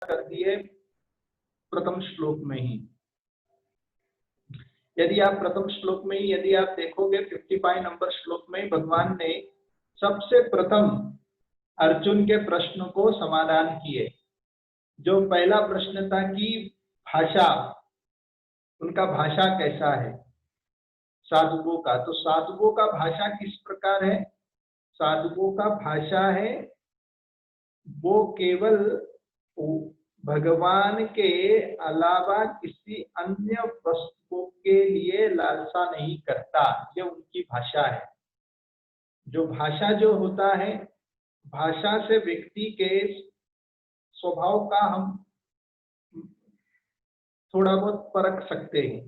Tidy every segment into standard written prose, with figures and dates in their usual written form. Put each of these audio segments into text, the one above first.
कर दी है प्रथम श्लोक में ही। यदि आप प्रथम श्लोक में ही यदि आप देखोगे 55 नंबर श्लोक में भगवान ने सबसे प्रथम अर्जुन के प्रश्न को समाधान किए। जो पहला प्रश्न था कि भाषा, उनका भाषा कैसा है साधुओं का, तो साधुओं का भाषा किस प्रकार है? साधुओं का भाषा है वो केवल भगवान के अलावा किसी अन्य वस्तु के लिए लालसा नहीं करता, ये उनकी भाषा है। जो भाषा जो होता है, भाषा से व्यक्ति के स्वभाव का हम थोड़ा बहुत परख सकते हैं,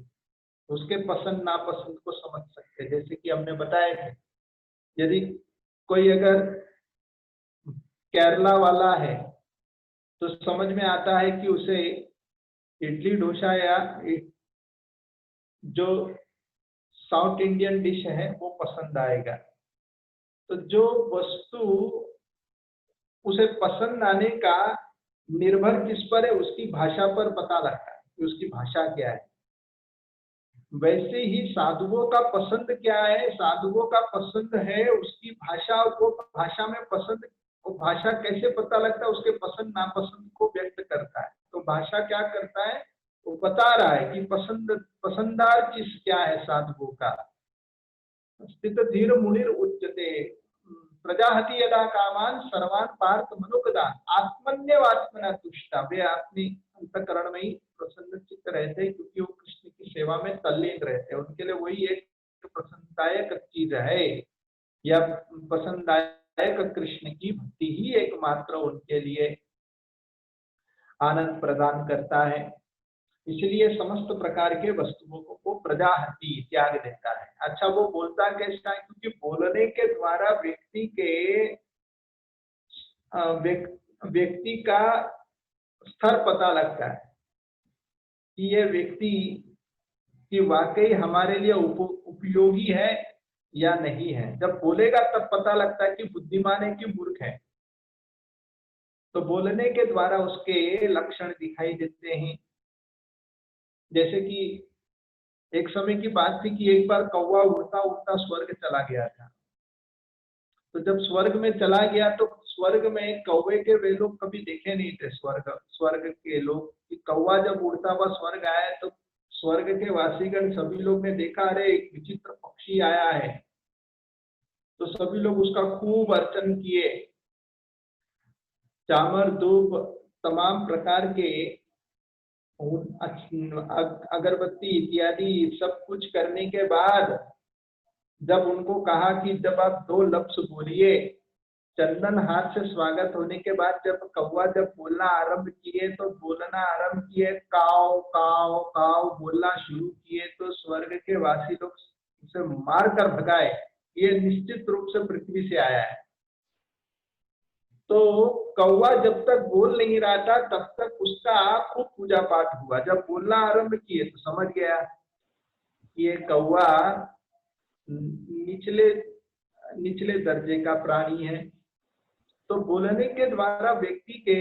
उसके पसंद नापसंद को समझ सकते हैं। जैसे कि हमने बताया था, यदि कोई अगर केरला वाला है तो समझ में आता है कि उसे इडली डोसा या जो साउथ इंडियन डिश है वो पसंद आएगा। तो जो वस्तु उसे पसंद आने का निर्भर किस पर है? उसकी भाषा पर पता लगता है कि उसकी भाषा क्या है। वैसे ही साधुओं का पसंद क्या है? साधुओं का पसंद है उसकी भाषा। वो भाषा में पसंद, वो भाषा कैसे पता लगता है? उसके पसंद नापसंद को व्यक्त करता है। तो भाषा क्या करता है? वो बता रहा है कि पसंदार चीज क्या है साधुओं का। स्थित धीर मुनिर उच्यते प्रजाहति यदा कामान सर्वान पार्थ मनुकदान आत्मन्यवात्मना तुष्टा। वे अपनी अंतकरण में ही प्रसन्न चित्त रहते हैं क्योंकि वो कृष्ण की सेवा में तल्लीन रहते हैं। उनके लिए वही एक पसंददायक चीज है, या पसंददायक कृष्ण की भक्ति ही एकमात्र उनके लिए आनंद प्रदान करता है। इसलिए समस्त प्रकार के वस्तुओं को प्रजाहति त्याग देता है। अच्छा, वो बोलता कैसा है? क्योंकि बोलने के द्वारा व्यक्ति का स्तर पता लगता है कि ये व्यक्ति कि वाकई हमारे लिए उपयोगी है या नहीं है। जब बोलेगा तब पता लगता है कि बुद्धिमान है कि मूर्ख है। तो बोलने के द्वारा उसके लक्षण दिखाई देते हैं। जैसे कि एक समय की बात थी कि एक बार कौवा उड़ता उड़ता स्वर्ग चला गया था। तो जब स्वर्ग में चला गया तो स्वर्ग में कौवे के वे लोग कभी देखे नहीं थे। स्वर्ग के लोग कि कौवा जब उड़ता हुआ स्वर्ग आया तो स्वर्ग के वासीगण सभी लोग ने देखा, अरे एक विचित्र पक्षी आया है। तो सभी लोग उसका खूब अर्चन किए, चामर धूप तमाम प्रकार के अगरबत्ती इत्यादि सब कुछ करने के बाद जब उनको कहा कि जब आप 2 लफ्ज बोलिए, चंदन हाथ से स्वागत होने के बाद जब कौवा जब बोलना आरंभ किए तो बोलना आरंभ किए, काव काव काव बोलना शुरू किए, तो स्वर्ग के वासी लोग उसे मार कर भगाए। ये निश्चित रूप से पृथ्वी से आया है। तो कौवा जब तक बोल नहीं रहा था तब तक उसका खूब पूजा पाठ हुआ। जब बोलना आरंभ किए तो समझ गया कि ये कौवा निचले दर्जे का प्राणी है। तो बोलने के द्वारा व्यक्ति के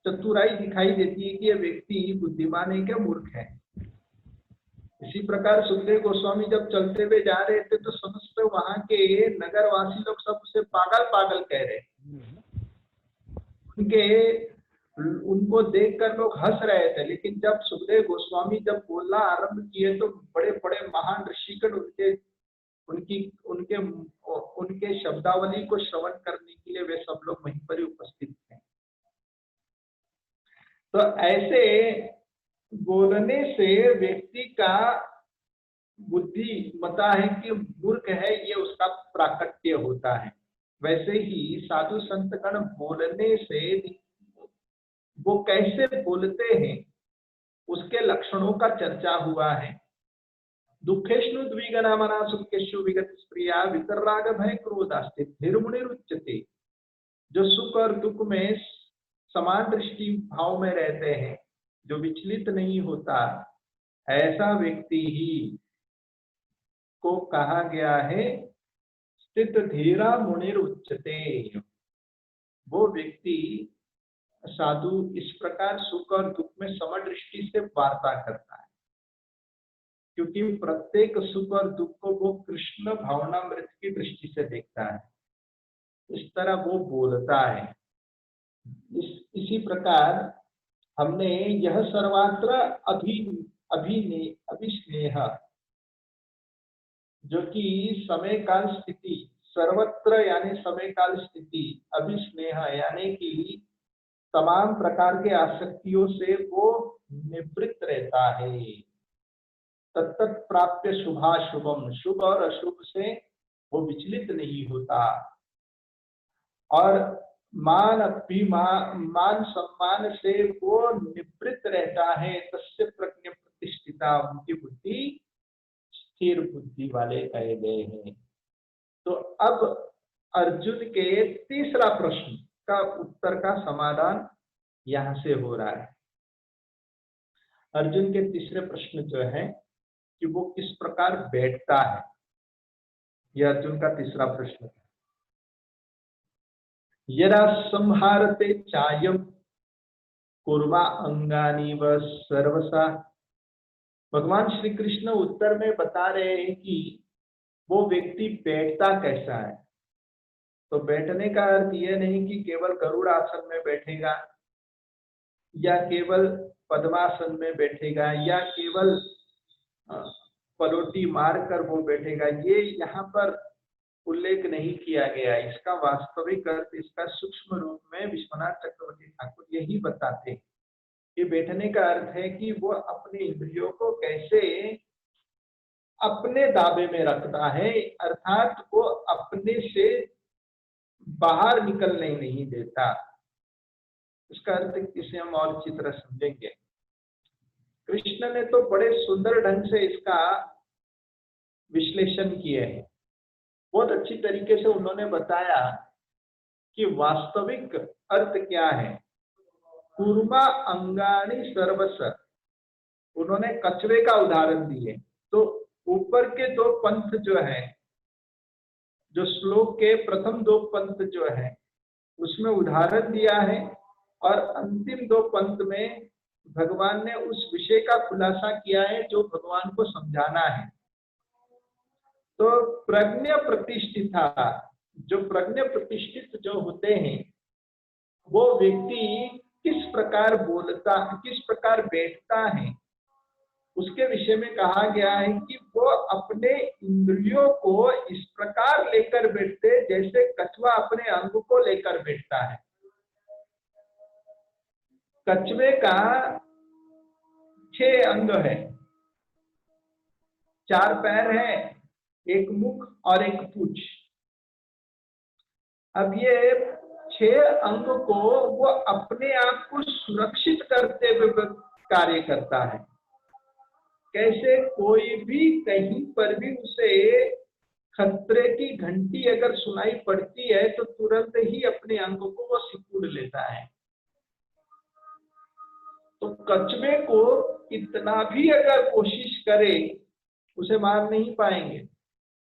चतुराई दिखाई देती है कि ये व्यक्ति बुद्धिमान है क्या मूर्ख है। इसी प्रकार सुखदेव गोस्वामी जब चलते हुए जा रहे थे तो समस्त वहां के नगरवासी लोग सब उसे पागल पागल कह रहे। उनको देखकर लोग हंस रहे थे। लेकिन जब सुखदेव गोस्वामी जब बोलना आरंभ किए तो बड़े बड़े महान ऋषिगण उनके शब्दावली को श्रवण करने के लिए वे सब लोग वहीं पर ही उपस्थित थे। तो ऐसे बोलने से व्यक्ति का बुद्धिमता है कि मूर्ख है, ये उसका प्राकट्य होता है। वैसे ही साधु संतगण बोलने से वो कैसे बोलते हैं उसके लक्षणों का चर्चा हुआ है। दुखेष्णु द्विगना मना सुखेशु विगत प्रिया वितराग भय क्रोधास्ते धीर्मुनिरुच्यते। जो सुख और दुख में समान दृष्टि भाव में रहते हैं, जो विचलित नहीं होता, ऐसा व्यक्ति ही को कहा गया है स्थित धीरा मुनिरुच्यते। वो व्यक्ति साधु इस प्रकार सुख और दुख में समदृष्टि से वार्ता करता है, क्योंकि प्रत्येक सुख और दुख को वो कृष्ण भावनामृत की दृष्टि से देखता है। इस तरह वो बोलता है। इसी प्रकार हमने यह सर्वत्र अभिस्नेह, जो कि समय काल स्थिति, सर्वत्र यानी समय काल स्थिति, अभिस्नेह यानी कि तमाम प्रकार के आसक्तियों से वो निवृत्त रहता है। तत्त प्राप्य शुभाशुभम, शुभ और अशुभ से वो विचलित नहीं होता, और मान सम्मान से वो निवृत्त रहता है। तस्य प्रज्ञ प्रतिष्ठिता, उनकी बुद्धि स्थिर बुद्धि वाले कहे गए हैं। तो अब अर्जुन के तीसरा प्रश्न का उत्तर का समाधान यहां से हो रहा है। अर्जुन के तीसरे प्रश्न जो है कि वो किस प्रकार बैठता है, यह अर्जुन का तीसरा प्रश्न है। यदा संहारते चायम कुर्वा अंगानी व सर्वसा, भगवान श्री कृष्ण उत्तर में बता रहे हैं कि वो व्यक्ति बैठता कैसा है। तो बैठने का अर्थ यह नहीं कि केवल गरुड़ आसन में बैठेगा, या केवल पद्मासन में बैठेगा, या केवल पलोटी मारकर वो बैठेगा। ये यहाँ पर उल्लेख नहीं किया गया। इसका वास्तविक अर्थ, इसका सूक्ष्म रूप में विश्वनाथ चक्रवर्ती ठाकुर यही बताते हैं कि बैठने का अर्थ है कि वो अपने इंद्रियों को कैसे अपने दावे में रखता है, अर्थात वो अपने से बाहर निकलने नहीं देता। इसका अर्थ इसे हम और अच्छी तरह समझेंगे। कृष्ण ने तो बड़े सुंदर ढंग से इसका विश्लेषण किया है। बहुत अच्छी तरीके से उन्होंने बताया कि वास्तविक अर्थ क्या है। कूर्मा अंगानी सर्वस, उन्होंने कछुए का उदाहरण दिए। तो ऊपर के दो पंथ जो है, जो श्लोक के प्रथम दो पंथ जो है उसमें उदाहरण दिया है, और अंतिम दो पंथ में भगवान ने उस विषय का खुलासा किया है जो भगवान को समझाना है। तो प्रज्ञ प्रतिष्ठिता, जो प्रज्ञ प्रतिष्ठित जो होते हैं, वो व्यक्ति किस प्रकार बोलता, किस प्रकार बैठता है, उसके विषय में कहा गया है कि वो अपने इंद्रियों को इस प्रकार लेकर बैठते जैसे कछुआ अपने अंग को लेकर बैठता है। कछुए का 6 अंग है, 4 पैर है, एक मुख और एक पूंछ। अब ये 6 अंग को वो अपने आप को सुरक्षित करते हुए कार्य करता है। कैसे? कोई भी कहीं पर भी उसे खतरे की घंटी अगर सुनाई पड़ती है तो तुरंत ही अपने अंग को वो सिकुड़ लेता है। तो कछुए को कितना भी अगर कोशिश करे उसे मार नहीं पाएंगे।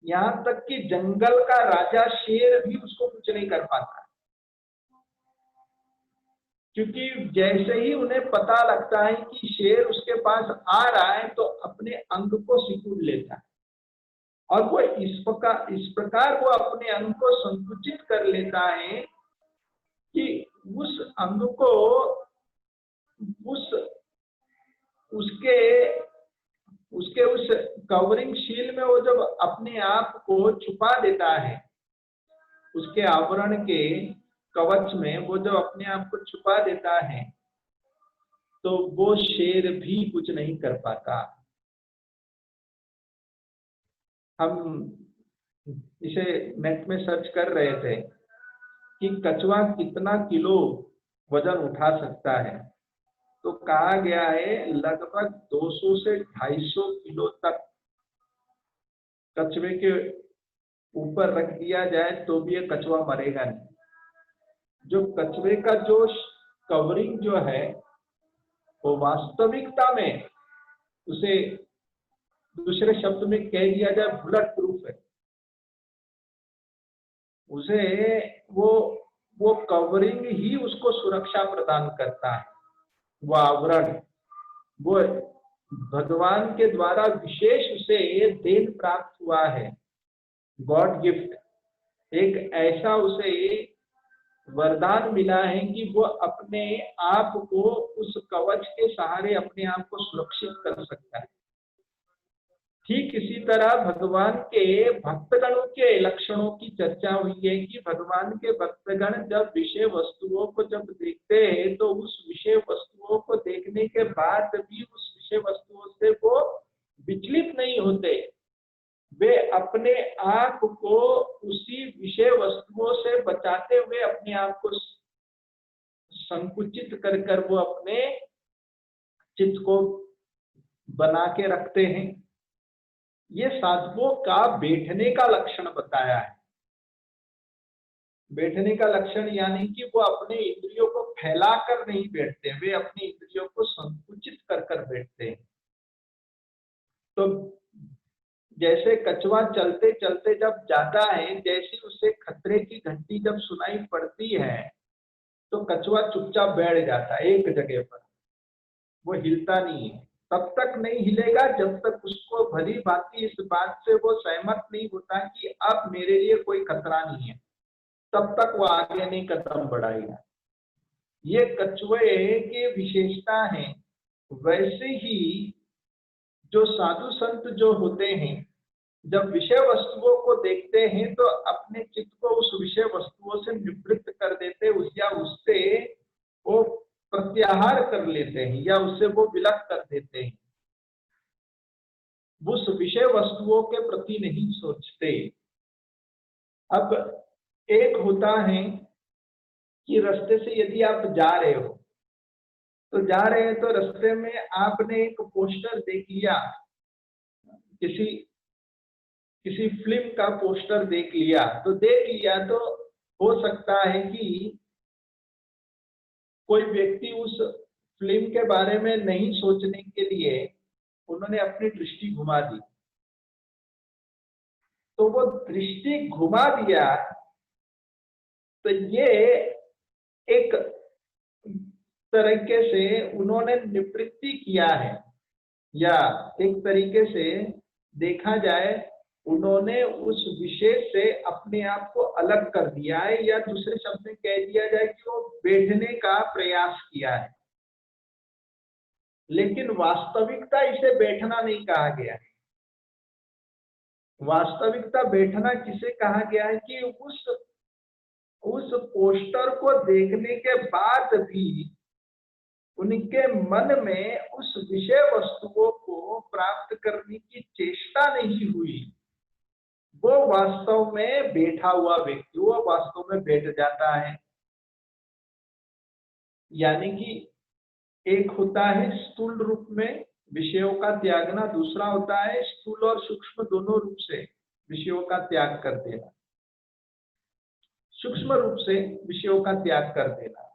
यहां तक कि जंगल का राजा शेर भी उसको कुछ नहीं कर पाता, क्योंकि जैसे ही उन्हें पता लगता है कि शेर उसके पास आ रहा है तो अपने अंग को सिकुड़ लेता है, और वो इस प्रकार वो अपने अंग को संकुचित कर लेता है कि उस अंग को उसके उस कवरिंग शील में वो जब अपने आप को छुपा देता है, उसके आवरण के कवच में वो जब अपने आप को छुपा देता है, तो वो शेर भी कुछ नहीं कर पाता। हम इसे नेट में सर्च कर रहे थे कि कछुआ कितना किलो वजन उठा सकता है, तो कहा गया है लगभग 200 से 250 किलो तक कछुए के ऊपर रख दिया जाए तो भी ये कछुआ मरेगा नहीं। जो कछुए का जो कवरिंग जो है वो वास्तविकता में उसे दूसरे शब्द में कह दिया जाए बुलेट प्रूफ है। उसे वो वो कवरिंग ही उसको सुरक्षा प्रदान करता है, वो आवरण, वो भगवान के द्वारा विशेष उसे देन प्राप्त हुआ है, गॉड गिफ्ट, एक ऐसा उसे वरदान मिला है कि वो अपने आप को उस कवच के सहारे अपने आप को सुरक्षित कर सकता है। ठीक इसी तरह भगवान के भक्तगणों के लक्षणों की चर्चा हुई है कि भगवान के भक्तगण जब विषय वस्तुओं को जब देखते हैं तो उस विषय वस्तुओं को देखने के बाद भी उस विषय वस्तुओं से वो विचलित नहीं होते, वे अपने आप को उसी विषय वस्तुओं से बचाते हुए अपने आप को संकुचित कर कर वो अपने चित्त को बना के रखते हैं। ये साधुओं का बैठने का लक्षण बताया है। बैठने का लक्षण यानी कि वो अपने इंद्रियों को फैलाकर नहीं बैठते, वे अपनी इंद्रियों को संकुचित कर कर बैठते हैं। तो जैसे कछुआ चलते चलते जब जाता है, जैसे उसे खतरे की घंटी जब सुनाई पड़ती है तो कछुआ चुपचाप बैठ जाता है एक जगह पर, वो हिलता नहीं है। तब तक नहीं हिलेगा जब तक उसको भली भांति इस बात से वो सहमत नहीं होता कि अब मेरे लिए कोई खतरा नहीं है, तब तक वो आगे नहीं कदम बढ़ाएगा। ये कछुए की विशेषता है। वैसे ही जो साधु संत जो होते हैं, जब विषय वस्तुओं को देखते हैं तो अपने चित्त को उस विषय वस्तुओं से निवृत्त कर देते या उससे वो प्रत्याहार कर लेते हैं या उससे वो विलग कर देते हैं, उस विषय वस्तुओं के प्रति नहीं सोचते। अब एक होता है कि रास्ते से यदि आप जा रहे हो तो जा रहे हैं तो रास्ते में आपने एक पोस्टर देख लिया, किसी फिल्म का पोस्टर देख लिया, तो हो सकता है कि कोई व्यक्ति उस फिल्म के बारे में नहीं सोचने के लिए उन्होंने अपनी दृष्टि घुमा दी। तो वो दृष्टि घुमा दिया तो ये एक तरीके से उन्होंने निवृत्ति किया है, या एक तरीके से देखा जाए उन्होंने उस विषय से अपने आप को अलग कर दिया है, या दूसरे शब्द में कह दिया जाए कि वो बैठने का प्रयास किया है। लेकिन वास्तविकता इसे बैठना नहीं कहा गया है। वास्तविकता बैठना किसे कहा गया है कि उस पोस्टर को देखने के बाद भी उनके मन में उस विषय वस्तुओं को प्राप्त करने की चेष्टा नहीं हुई, वो वास्तव में बैठा हुआ व्यक्ति वो वास्तव में बैठ जाता है। यानी कि एक होता है स्थूल रूप में विषयों का त्यागना, दूसरा होता है स्थूल और सूक्ष्म दोनों रूप से विषयों का त्याग कर देना। सूक्ष्म रूप से विषयों का त्याग कर देना,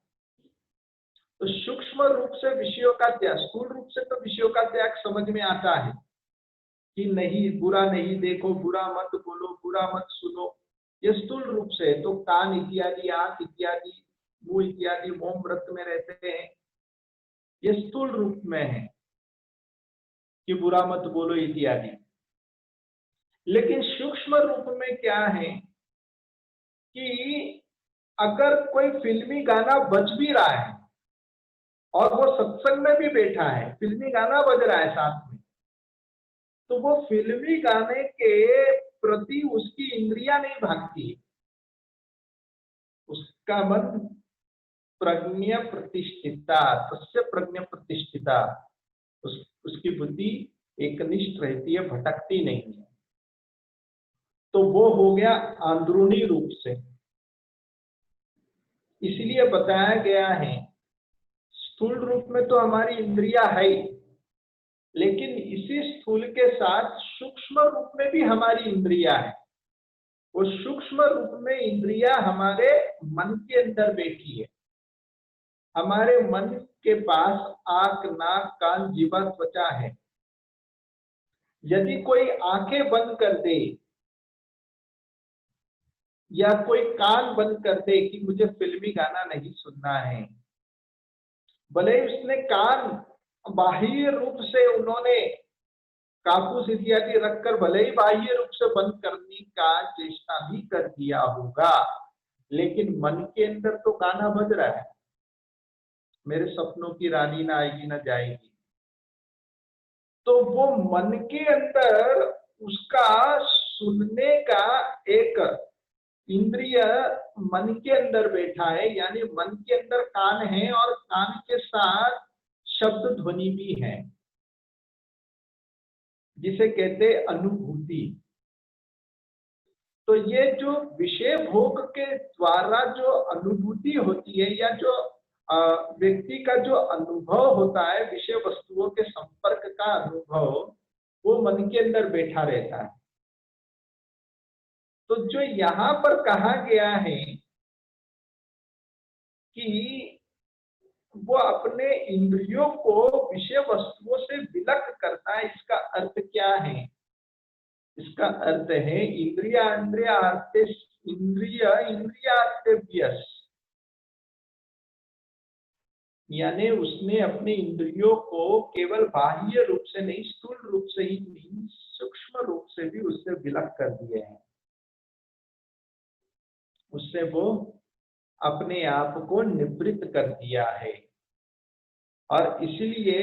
तो सूक्ष्म रूप से विषयों का त्याग, स्थूल रूप से तो विषयों का त्याग समझ में आता है कि नहीं, बुरा नहीं देखो, बुरा मत बोलो, बुरा मत सुनो, ये स्थूल रूप से। तो कान इत्यादि, आंख इत्यादि, मुंह इत्यादि मोम व्रत में रहते हैं, ये स्थूल रूप में है कि बुरा मत बोलो इत्यादि। लेकिन सूक्ष्म रूप में क्या है कि अगर कोई फिल्मी गाना बज भी रहा है और वो सत्संग में भी बैठा है, फिल्मी गाना बज रहा है साथ में, तो वो फिल्मी गाने के प्रति उसकी इंद्रियां नहीं भागती, उसका मन प्रज्ञा प्रतिष्ठिता, तस्य प्रज्ञा प्रतिष्ठिता, उसकी बुद्धि एकनिष्ठ रहती है, भटकती नहीं है। तो वो हो गया अंदरूनी रूप से। इसलिए बताया गया है स्थूल रूप में तो हमारी इंद्रियां है, लेकिन इसी स्थूल के साथ सूक्ष्म रूप में भी हमारी इंद्रियां है। वो सूक्ष्म रूप में इंद्रियां हमारे मन के अंदर बैठी है। हमारे मन के पास आंख, नाक, कान, जीवा, त्वचा है। यदि कोई आंखें बंद कर दे या कोई कान बंद कर दे कि मुझे फिल्मी गाना नहीं सुनना है, भले ही उसने कान बाह्य रूप से उन्होंने कापूस इत्यादि रखकर भले ही बाह्य रूप से बंद करने का चेष्टा भी कर दिया होगा, लेकिन मन के अंदर तो गाना बज रहा है, मेरे सपनों की रानी ना आएगी ना जाएगी। तो वो मन के अंदर उसका सुनने का एक इंद्रिय मन के अंदर बैठा है, यानी मन के अंदर कान है और कान के साथ शब्द ध्वनि भी है, जिसे कहते अनुभूति। तो ये जो विषय भोग के द्वारा जो अनुभूति होती है, या जो व्यक्ति का जो अनुभव होता है, विषय वस्तुओं के संपर्क का अनुभव, वो मन के अंदर बैठा रहता है। तो जो यहाँ पर कहा गया है कि वो अपने इंद्रियों को विषय वस्तुओं से विलक करता है, इसका अर्थ क्या है? इसका अर्थ है इंद्रियार्थेभ्यः, यानी उसने अपने इंद्रियों को केवल बाह्य रूप से नहीं, स्थूल रूप से ही नहीं, सूक्ष्म रूप से भी उससे विलक कर दिए हैं, उससे वो अपने आप को निवृत्त कर दिया है। और इसलिए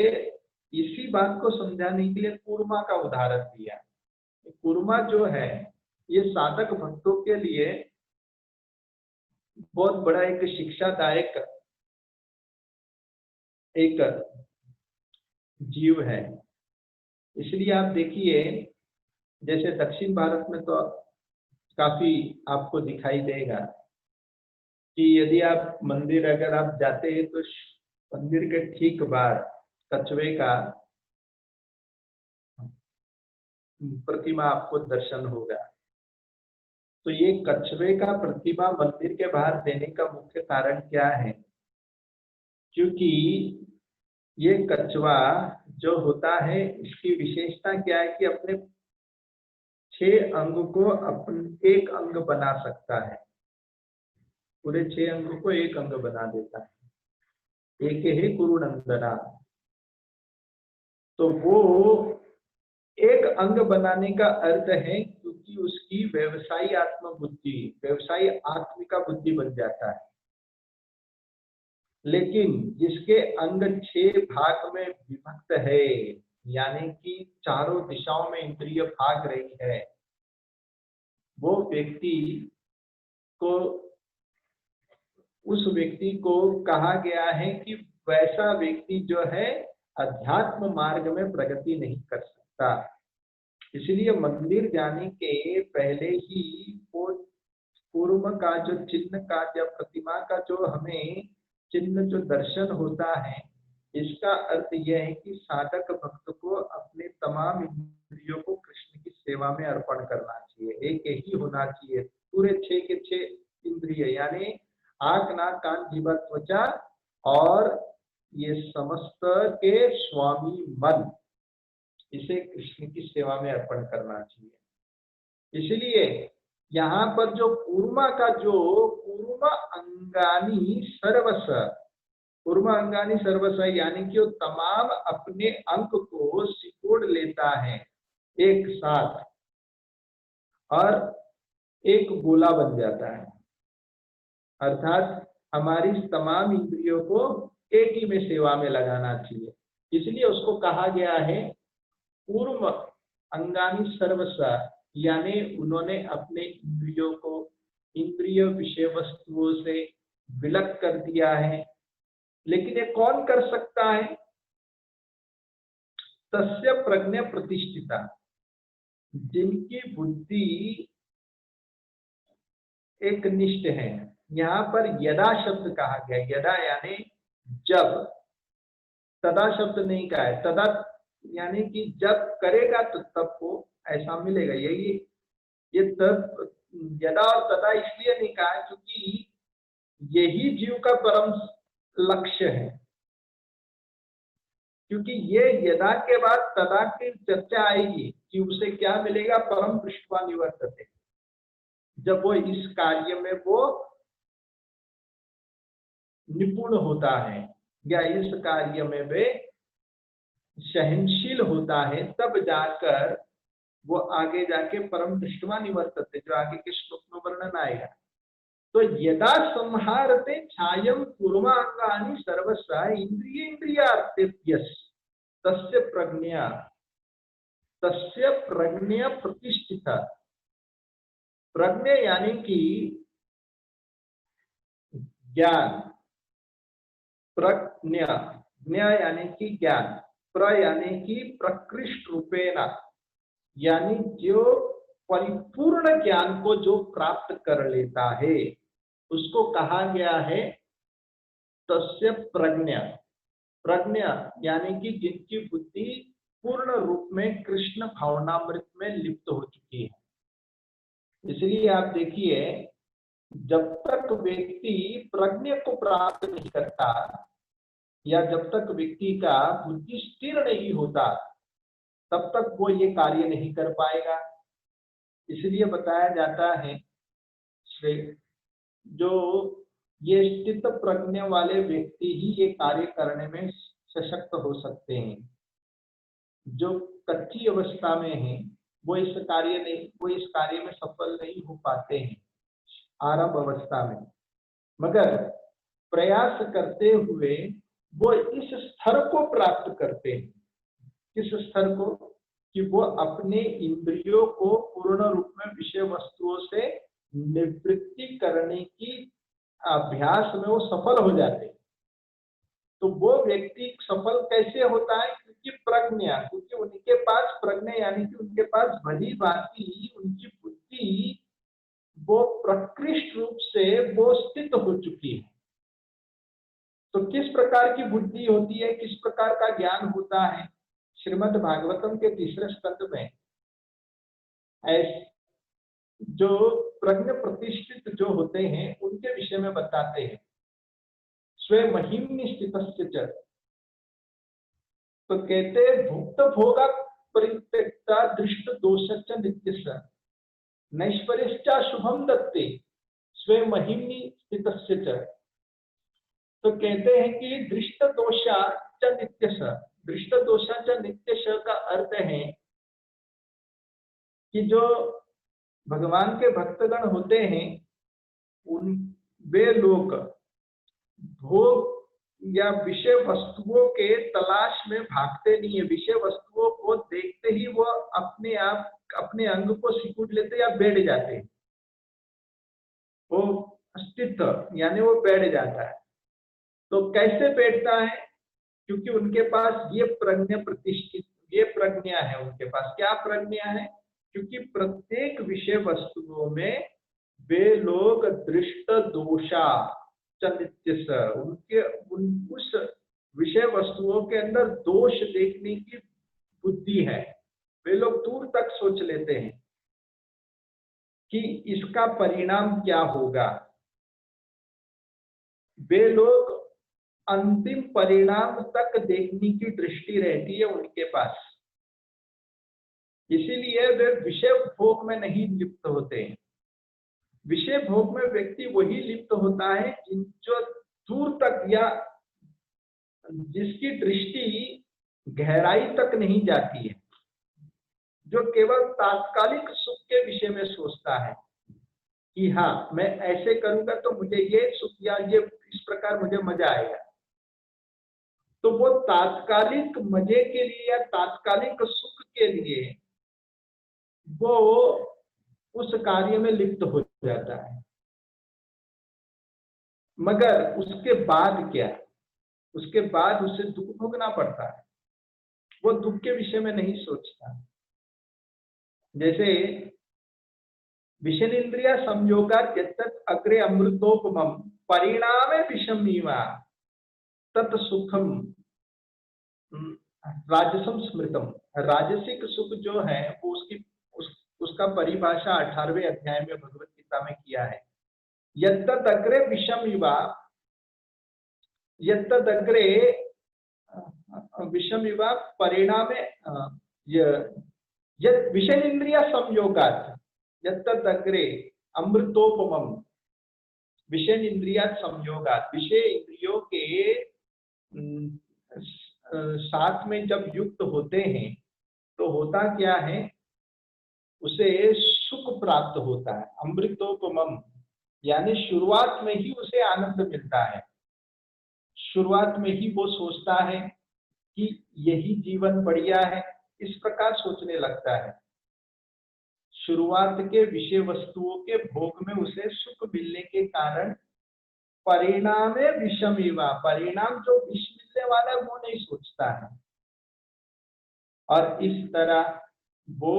इसी बात को समझाने के लिए कूर्मा का उदाहरण दिया। कूर्मा जो है ये साधक भक्तों के लिए बहुत बड़ा एक शिक्षादायक एक जीव है। इसलिए आप देखिए, जैसे दक्षिण भारत में तो काफी आपको दिखाई देगा कि यदि आप मंदिर अगर आप जाते हैं तो मंदिर के ठीक बाहर कछुए का प्रतिमा आपको दर्शन होगा। तो ये कछुए का प्रतिमा मंदिर के बाहर देने का मुख्य कारण क्या है? क्योंकि ये कछुआ जो होता है, इसकी विशेषता क्या है कि अपने 6 अंग को एक अंग बना सकता है, पूरे 6 अंगों को एक अंग बना देता है। एक है कुरुनंदना। तो वो एक अंग बनाने का अर्थ है क्योंकि उसकी व्यवसायी आत्म बुद्धि, व्यवसायी आत्मिका बुद्धि बन जाता है। लेकिन जिसके अंग 6 भाग में विभक्त है, यानी कि चारों दिशाओं में इंद्रिय भाग रही है, वो व्यक्ति को, उस व्यक्ति को कहा गया है कि वैसा व्यक्ति जो है अध्यात्म मार्ग में प्रगति नहीं कर सकता। इसलिए मंदिर जाने के पहले ही वो पूर्व का जो चिन्ह का या प्रतिमा का जो हमें चिन्ह जो दर्शन होता है, इसका अर्थ यह है कि साधक भक्त को अपने तमाम इंद्रियों को कृष्ण की सेवा में अर्पण करना चाहिए। एक ही होना चाहिए, पूरे 6 के 6 इंद्रिय, यानी आंख, नाक, कान, जीवा, त्वचा और ये समस्त के स्वामी मन, इसे कृष्ण की सेवा में अर्पण करना चाहिए। इसलिए यहाँ पर जो कूर्मा का जो कूर्म अंगानी सर्वस, कूर्म अंगानी सर्वस, यानी कि वो तमाम अपने अंग को सिकोड़ लेता है एक साथ और एक गोला बन जाता है, अर्थात हमारी तमाम इंद्रियों को एक ही में सेवा में लगाना चाहिए। इसलिए उसको कहा गया है पूर्व अंगानी सर्वसा, यानी उन्होंने अपने इंद्रियों को इंद्रिय विषय वस्तुओं से विलक कर दिया है। लेकिन ये कौन कर सकता है? तस्य प्रज्ञा प्रतिष्ठिता, जिनकी बुद्धि एक निष्ठ है। यहाँ पर यदा शब्द कहा गया, यदा यानी जब, तदा शब्द नहीं कहा है। तदा यानी कि जब करेगा तो तब को ऐसा मिलेगा। यही ये तब, यदा और तदा इसलिए नहीं कहा क्योंकि यही जीव का परम लक्ष्य है। क्योंकि ये यदा के बाद तदा की चर्चा आएगी कि उसे क्या मिलेगा, परम पृष्ठवा निवर्तते, जब वो इस कार्य में वो निपुण होता है या इस कार्य में वे सहनशील होता है, तब जाकर वो आगे जाके परम दृष्टवा निवर्तते, जो आगे के श्लोक में वर्णन आएगा। तो यदा संहारते छायम पूर्वांगानि सर्वस्व इंद्रियेन्द्रियार्थेभ्यः तस्य प्रज्ञा प्रतिष्ठिता। प्रज्ञा यानी कि ज्ञान, प्रज्ञा, ज्ञा यानी कि ज्ञान, प्र यानी कि प्रकृष्ट रूपेण, यानी जो परिपूर्ण ज्ञान को जो प्राप्त कर लेता है उसको कहा गया है तस्य प्रज्ञा। प्रज्ञा यानी कि जिनकी बुद्धि पूर्ण रूप में कृष्ण भावनामृत में लिप्त हो चुकी है। इसलिए आप देखिए, जब तक व्यक्ति प्रज्ञा को प्राप्त नहीं करता या जब तक व्यक्ति का बुद्धि स्थिर नहीं होता, तब तक वो ये कार्य नहीं कर पाएगा। इसलिए बताया जाता है जो ये स्थित प्रज्ञा वाले व्यक्ति ही ये कार्य करने में सशक्त हो सकते हैं। जो कच्ची अवस्था में है वो इस कार्य में सफल नहीं हो पाते हैं आरंभ अवस्था में, मगर प्रयास करते हुए वो इस स्तर को प्राप्त करते हैं। किस स्तर को? कि वो अपने इंद्रियों को पूर्ण रूप में विषय वस्तुओं से निवृत्ति करने की अभ्यास में वो सफल हो जाते हैं। तो वो व्यक्ति सफल कैसे होता है? क्योंकि प्रज्ञा, क्योंकि उनके पास प्रज्ञा यानी कि उनके पास भली भांति उनकी बुद्धि वो प्रकृष्ट रूप से वो स्थित हो चुकी है। तो किस प्रकार की बुद्धि होती है, किस प्रकार का ज्ञान होता है? श्रीमद् भागवतम के 3रे स्कंद में जो प्रज्ञ प्रतिष्ठित जो होते हैं उनके विषय में बताते हैं। स्वे महिम्नि स्थितस्य च, तो कहते भुक्त भोगा परित्यक्ता दृष्ट दोषश्च नित्यस्य नैश्वर्यश्च शुभम दत्ते स्वे महिम्नि स्थितस्य च। तो कहते हैं कि दृष्ट दोषा च नित्यस्य, दृष्ट दोषा च नित्यस्य का अर्थ है कि जो भगवान के भक्तगण होते हैं उन वे लोग भोग या विषय वस्तुओं के तलाश में भागते नहीं है। विषय वस्तुओं को देखते ही वो अपने आप अपने अंग को सिकुड़ लेते या बैठ जाते हैं। वो अस्तित्व यानी वो बैठ जाता है। तो कैसे बैठता है? क्योंकि उनके पास ये प्रज्ञा प्रतिष्ठित, ये प्रज्ञा है उनके पास। क्या प्रज्ञा है? क्योंकि प्रत्येक विषय वस्तुओं में वे लोग दृष्ट दोषा नित्य, उस विषय वस्तुओं के अंदर दोष देखने की बुद्धि है। वे लोग दूर तक सोच लेते हैं कि इसका परिणाम क्या होगा। वे लोग अंतिम परिणाम तक देखने की दृष्टि रहती है उनके पास। इसीलिए वे विषय भोग में नहीं लिप्त होते हैं। विषय भोग में व्यक्ति वही लिप्त होता है जो दूर तक या जिसकी दृष्टि गहराई तक नहीं जाती है, जो केवल तात्कालिक सुख के विषय में सोचता है कि हाँ मैं ऐसे करूंगा तो मुझे ये सुख या ये इस प्रकार मुझे मजा आएगा। तो वो तात्कालिक मजे के लिए या तात्कालिक सुख के लिए वो उस कार्य में लिप्त हो जाता है। मगर उसके बाद क्या? उसके बाद उसे दुख भोगना पड़ता है। वो दुख के विषय में नहीं सोचता। जैसे विषयेन्द्रिय संयोगात् यत्तत् अग्रे अमृतोपमं परिणामे विषमीवा तत् सुखम राजसम स्मृतम। राजसिक सुख जो है वो उसका परिभाषा 18वें अध्याय में भगवत गीता में किया है। यत्तत् अग्रे विषमीवा, यत्तत् अग्रे विषमीवा परिणामे यत् विषयेन्द्रिय संयोगात् यत्तत् अग्रे अमृतोपमम विषय इंद्रियात संयोगात, विषय इंद्रियों के साथ में जब युक्त होते हैं तो होता क्या है, उसे सुख प्राप्त होता है। अमृतोपमम यानी शुरुआत में ही उसे आनंद मिलता है, शुरुआत में ही वो सोचता है कि यही जीवन बढ़िया है, इस प्रकार सोचने लगता है। शुरुआत के विषय वस्तुओं के भोग में उसे सुख मिलने के कारण परिणाम विषमीवा, परिणाम जो विष मिलने वाला है वो नहीं सोचता है, और इस तरह वो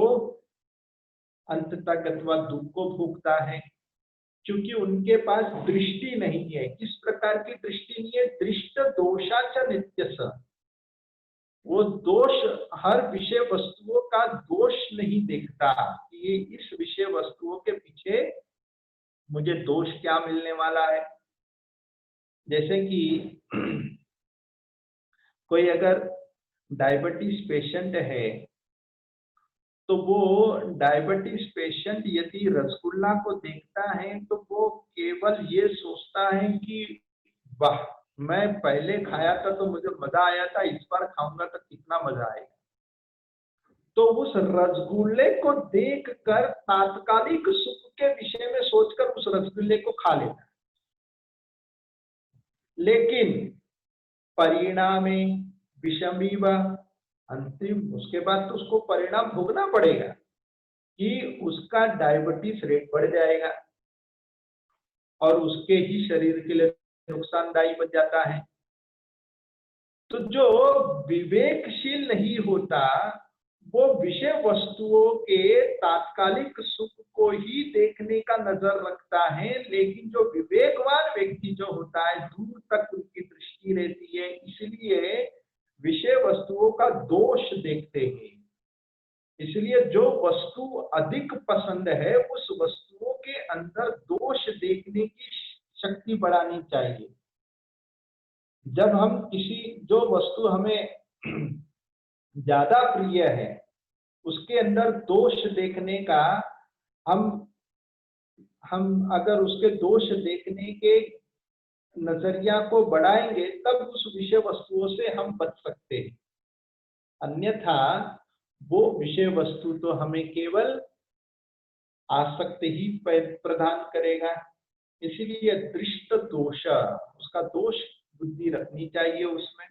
अंततः गत्वा दुख को भोगता है, क्योंकि उनके पास दृष्टि नहीं है। किस प्रकार की दृष्टि नहीं है? दृष्ट दोषाच नित्यस, वो दोष, हर विषय वस्तुओं का दोष नहीं देखता कि ये इस विषय वस्तुओं के पीछे मुझे दोष क्या मिलने वाला है। जैसे कि कोई अगर डायबिटीज पेशेंट है तो वो डायबिटीज पेशेंट यदि रसगुल्ला को देखता है तो वो केवल ये सोचता है कि वाह, मैं पहले खाया था तो मुझे मजा आया था, इस बार खाऊंगा तो कितना मजा आएगा। तो उस रसगुल्ले को देखकर तात्कालिक सुख के विषय में सोचकर उस रसगुल्ले को खा लेता है, लेकिन परिणाम विषमीव, अंतिम उसके बाद तो उसको परिणाम भोगना पड़ेगा कि उसका डायबिटीज रेट बढ़ जाएगा और उसके ही शरीर के लिए नुकसानदायी बन जाता है। तो जो विवेकशील नहीं होता वो विषय वस्तुओं के तात्कालिक सुख को ही देखने का नजर रखता है, लेकिन जो विवेकवान व्यक्ति जो होता है दूर तक उनकी दृष्टि रहती है, इसलिए विषय वस्तुओं का दोष देखते हैं। इसलिए जो वस्तु अधिक पसंद है उस वस्तुओं के अंदर दोष देखने की शक्ति बढ़ानी चाहिए। जब हम किसी, जो वस्तु हमें ज्यादा प्रिय है उसके अंदर दोष देखने का, हम अगर उसके दोष देखने के नजरिया को बढ़ाएंगे तब उस विषय वस्तुओं से हम बच सकते हैं, अन्यथा वो विषय वस्तु तो हमें केवल आसक्ति ही प्रदान करेगा। इसीलिए दृष्ट दोष, उसका दोष बुद्धि रखनी चाहिए उसमें।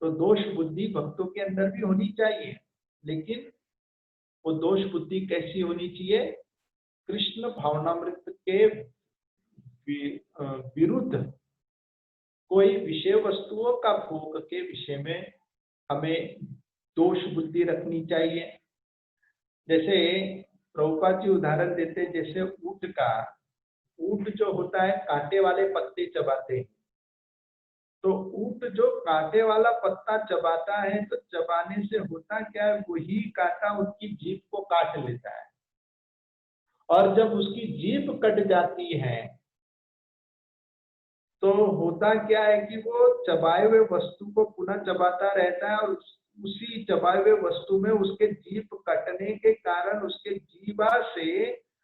तो दोष बुद्धि भक्तों के अंदर भी होनी चाहिए, लेकिन वो दोष बुद्धि कैसी होनी चाहिए? कृष्ण भावनामृत के विरुद्ध कोई विषय वस्तुओं का भोग के विषय में हमें दोष बुद्धि रखनी चाहिए। जैसे प्रभुपाद जी उदाहरण देते, जैसे ऊंट का, ऊंट जो होता है कांटे वाले पत्ते चबाते हैं, तो ऊंट जो कांटे वाला पत्ता चबाता है तो चबाने से होता क्या है, वही कांटा उसकी जीभ को काट लेता है, और जब उसकी जीभ कट जाती है तो होता क्या है कि वो चबाए हुए वस्तु को पुनः चबाता रहता है, और उसी चबाए हुए वस्तु में उसके जीभ कटने के कारण उसके जीभा से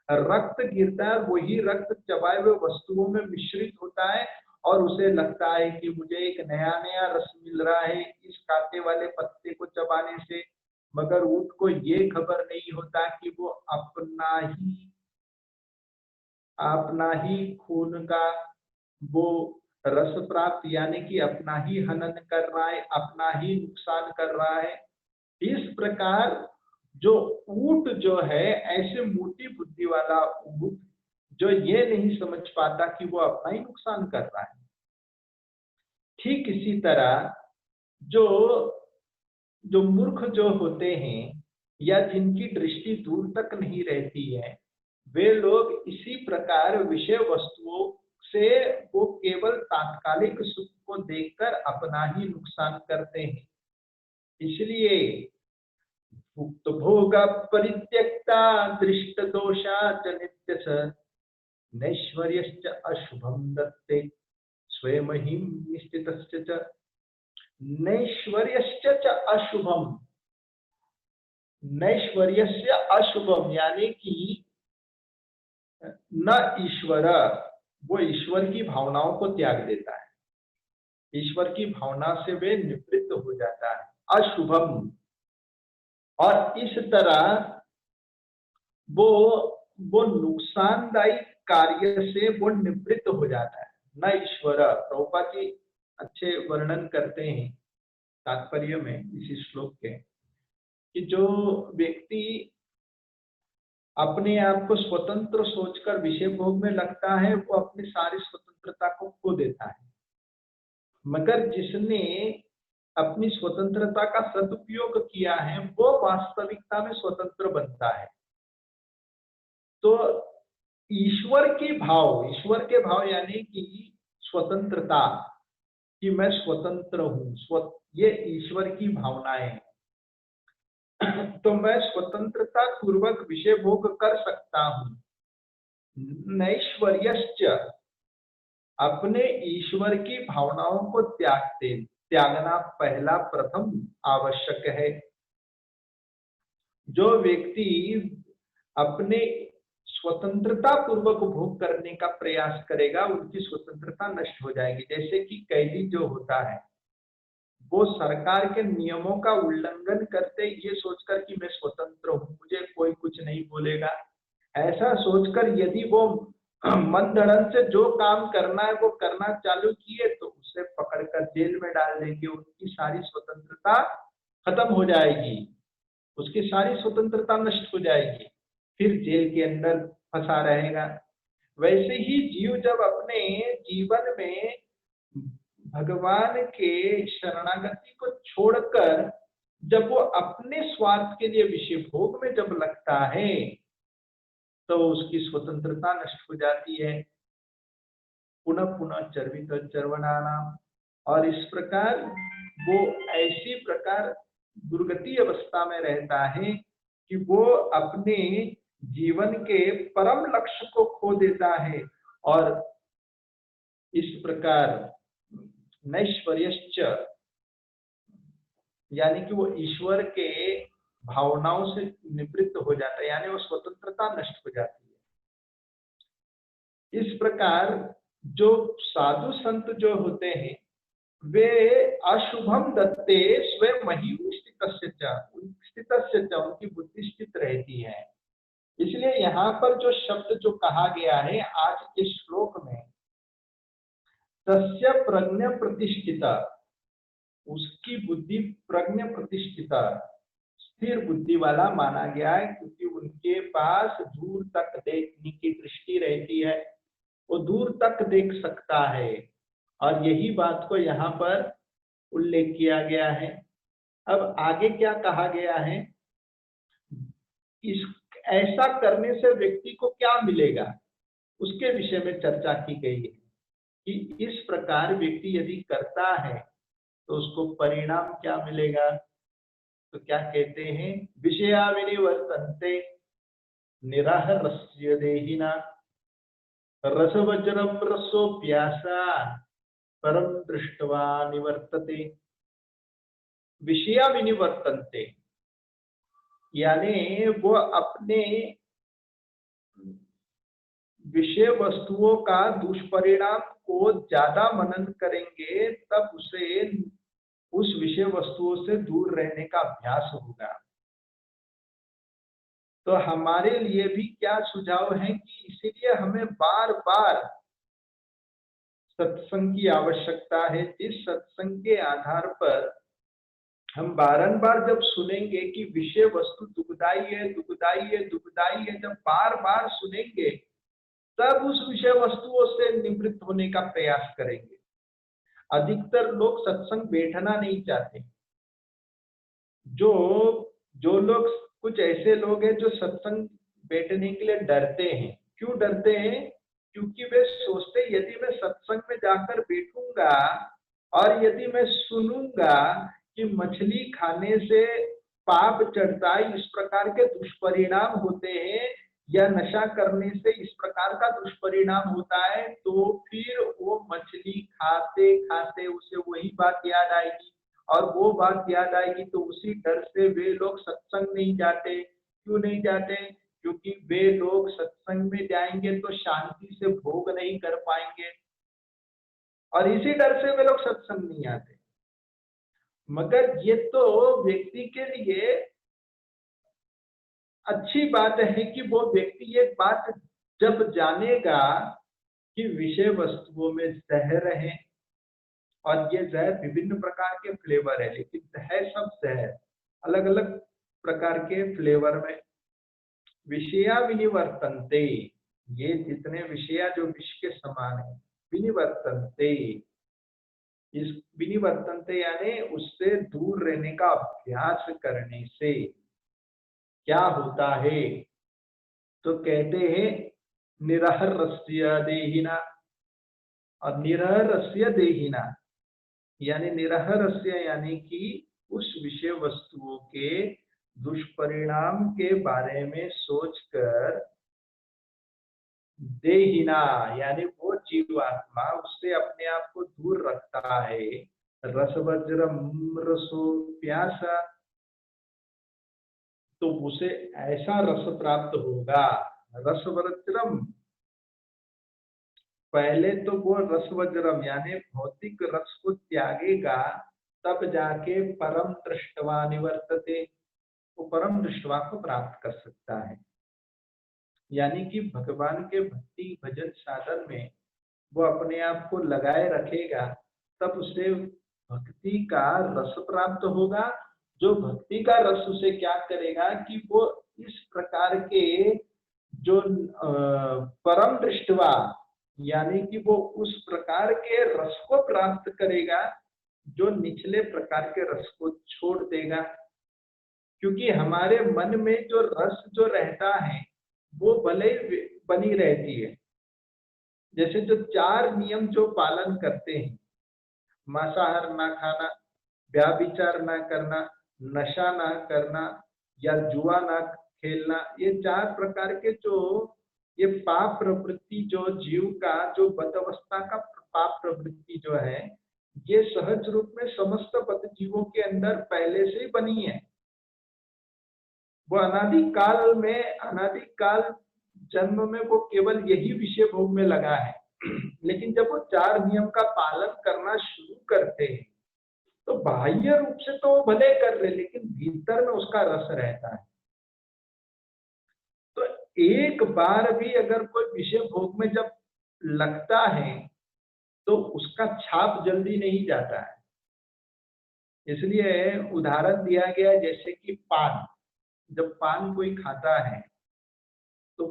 रक्त गिरता है, वही रक्त चबाए हुए वस्तुओं में मिश्रित होता है और उसे लगता है कि मुझे एक नया नया रस मिल रहा है इस कांटे वाले पत्ते को चबाने से। मगर ऊंट को ये खबर नहीं होता कि वो अपना ही खून का वो रस प्राप्त, यानी कि अपना ही हनन कर रहा है, अपना ही नुकसान कर रहा है। इस प्रकार जो ऊंट जो है, ऐसे मोटी बुद्धि वाला ऊंट जो ये नहीं समझ पाता कि वो अपना ही नुकसान कर रहा है। ठीक इसी तरह जो मूर्ख जो होते हैं या जिनकी दृष्टि दूर तक नहीं रहती है, वे लोग इसी प्रकार विषय वस्तुओं से वो केवल तात्कालिक सुख को देखकर अपना ही नुकसान करते हैं। इसलिए भुक्त भोग परित्यक्ता दृष्ट दोषा च नित्य स नैश्वर्यश्च अशुभम दत्ते स्वयं ही निश्चितस्य च। नैश्वर्यश्च च अशुभम, नैश्वर्यस्य अशुभम यानी कि न ईश्वर, वो ईश्वर की भावनाओं को त्याग देता है, ईश्वर की भावना से वे निवृत्त हो जाता है। अशुभम, और इस तरह वो वो नुकसानदायी कार्य से वो निवृत्त हो जाता है। न ईश्वर, प्रभुपाद जी अच्छे वर्णन करते हैं तात्पर्य में इसी श्लोक के, कि जो व्यक्ति अपने आप को स्वतंत्र सोचकर विषय भोग में लगता है, वो अपनी सारी स्वतंत्रता को खो देता है। मगर जिसने अपनी स्वतंत्रता का सदुपयोग किया है, वो वास्तविकता में स्वतंत्र बनता है। तो ईश्वर के भाव यानी कि स्वतंत्रता, कि मैं स्वतंत्र हूँ, ये ईश्वर की भावनाएं हैं। तो मैं स्वतंत्रता पूर्वक विषय भोग कर सकता हूँ। नैश्वर्यश्च, अपने ईश्वर की भावनाओं को त्यागना पहला प्रथम आवश्यक है। जो व्यक्ति अपने स्वतंत्रता पूर्वक भोग करने का प्रयास करेगा, उनकी स्वतंत्रता नष्ट हो जाएगी। जैसे कि कैदी जो होता है, वो सरकार के नियमों का उल्लंघन करते ये सोचकर कि मैं स्वतंत्र हूँ, मुझे कोई कुछ नहीं बोलेगा, ऐसा सोचकर यदि वो मन धड़न से जो काम करना है वो करना चालू किए, तो उसे पकड़कर जेल में डाल देंगे, उनकी सारी स्वतंत्रता खत्म हो जाएगी, उसकी सारी स्वतंत्रता नष्ट हो जाएगी, फिर जेल के अंदर फंसा रहेगा। वैसे ही जीव जब अपने जीवन में भगवान के शरणागति को छोड़कर जब वो अपने स्वार्थ के लिए विषय भोग में जब लगता है, तो उसकी स्वतंत्रता नष्ट हो जाती है। पुनः पुनः चर्वित चर्वणानाम, और इस प्रकार वो ऐसी प्रकार दुर्गति अवस्था में रहता है कि वो अपने जीवन के परम लक्ष्य को खो देता है, और इस प्रकार नैश्वर्यश्च, यानी कि वो ईश्वर के भावनाओं से निवृत्त हो जाता है, यानी वो स्वतंत्रता नष्ट हो जाती है। इस प्रकार जो साधु संत जो होते हैं, वे अशुभम दत्ते स्वयं महीम स्थितस्य च, उनकी बुद्धि स्थित रहती है। इसलिए यहाँ पर जो शब्द जो कहा गया है आज के श्लोक में, तस्य प्रज्ञा प्रतिष्ठिता, उसकी बुद्धि प्रज्ञा प्रतिष्ठिता, स्थिर बुद्धि वाला माना गया है, क्योंकि उनके पास दूर तक देखने की दृष्टि रहती है, वो दूर तक देख सकता है। और यही बात को यहाँ पर उल्लेख किया गया है। अब आगे क्या कहा गया है, इस ऐसा करने से व्यक्ति को क्या मिलेगा, उसके विषय में चर्चा की गई है कि इस प्रकार व्यक्ति यदि करता है तो उसको परिणाम क्या मिलेगा। तो क्या कहते हैं, विषया विनिवर्तन्ते निराहरस्य देहिना रसवज्रम रसोप्यासा परम दृष्ट्वा निवर्तते। विषया विनिवर्तन्ते, यानी वो अपने विषय वस्तुओं का दुष्परिणाम को ज्यादा मनन करेंगे, तब उसे उस विषय वस्तुओं से दूर रहने का अभ्यास होगा। तो हमारे लिए भी क्या सुझाव है कि इसीलिए हमें बार बार सत्संग की आवश्यकता है। जिस सत्संग के आधार पर हम बारंबार जब सुनेंगे कि विषय वस्तु दुखदाई है, दुखदाई है, दुखदाई है, जब बार बार सुनेंगे तब उस विषय वस्तुओं से निवृत्त होने का प्रयास करेंगे। अधिकतर लोग सत्संग बैठना नहीं चाहते। जो जो लोग, कुछ ऐसे लोग हैं जो सत्संग बैठने के लिए डरते हैं। क्यों डरते हैं? क्योंकि वे सोचते यदि मैं सत्संग में जाकर बैठूंगा और यदि मैं सुनूंगा कि मछली खाने से पाप चढ़ता है, इस प्रकार के दुष्परिणाम होते हैं, या नशा करने से इस प्रकार का दुष्परिणाम होता है, तो फिर वो मछली खाते खाते उसे वही बात याद आएगी, और वो बात याद आएगी तो उसी डर से वे लोग सत्संग नहीं जाते। क्यों नहीं जाते? क्योंकि वे लोग सत्संग में जाएंगे तो शांति से भोग नहीं कर पाएंगे और इसी डर से वे लोग सत्संग नहीं आते। मगर ये तो व्यक्ति के लिए अच्छी बात है कि वो व्यक्ति ये बात जब जानेगा कि विषय वस्तुओं में जहर है और ये जहर विभिन्न प्रकार के फ्लेवर है, लेकिन है सब जहर अलग अलग प्रकार के फ्लेवर में। विषया विनिवर्तन्ते, ये जितने विषया जो विष के समान है, विनिवर्तन्ते, इस विनिवर्तन्ते यानी उससे दूर रहने का अभ्यास करने से क्या होता है, तो कहते हैं निरहरस्य देहिना, और निरहरस्य देहिना यानी निरहरस्य यानी कि उस विषय वस्तुओं के दुष्परिणाम के बारे में सोचकर देहिना यानी वो जीवात्मा उससे अपने आप को दूर रखता है। रसवज्रम रसो प्यासा, तो उसे ऐसा रस प्राप्त होगा। रसवज्रम, पहले तो वो रसवज्रम यानी भौतिक रस को त्यागेगा, तब जाके परम दृष्टवा निवर्तते, वो परम दृष्टवा को प्राप्त कर सकता है। यानी कि भगवान के भक्ति भजन साधन में वो अपने आप को लगाए रखेगा, तब उसे भक्ति का रस प्राप्त होगा। जो भक्ति का रस उसे क्या करेगा कि वो इस प्रकार के जो परम दृष्टवा यानी कि वो उस प्रकार के रस को प्राप्त करेगा जो निचले प्रकार के रस को छोड़ देगा। क्योंकि हमारे मन में जो रस जो रहता है वो भले बनी रहती है। जैसे जो 4 नियम जो पालन करते हैं, मांसाहार ना खाना, व्यभिचार ना करना, नशा ना करना या जुआ ना खेलना, ये 4 प्रकार के जो ये पाप प्रवृत्ति जो जीव का जो बदअवस्था का पाप प्रवृत्ति जो है, ये सहज रूप में समस्त बद जीवों के अंदर पहले से ही बनी है। वो अनादिकाल जन्म में वो केवल यही विषय भोग में लगा है। लेकिन जब वो 4 नियम का पालन करना शुरू करते हैं तो बाह्य रूप से तो वो भले कर रहे, लेकिन भीतर में उसका रस रहता है। तो एक बार भी अगर कोई विषय भोग में जब लगता है तो उसका छाप जल्दी नहीं जाता है। इसलिए उदाहरण दिया गया जैसे कि पान, जब पान कोई खाता है तो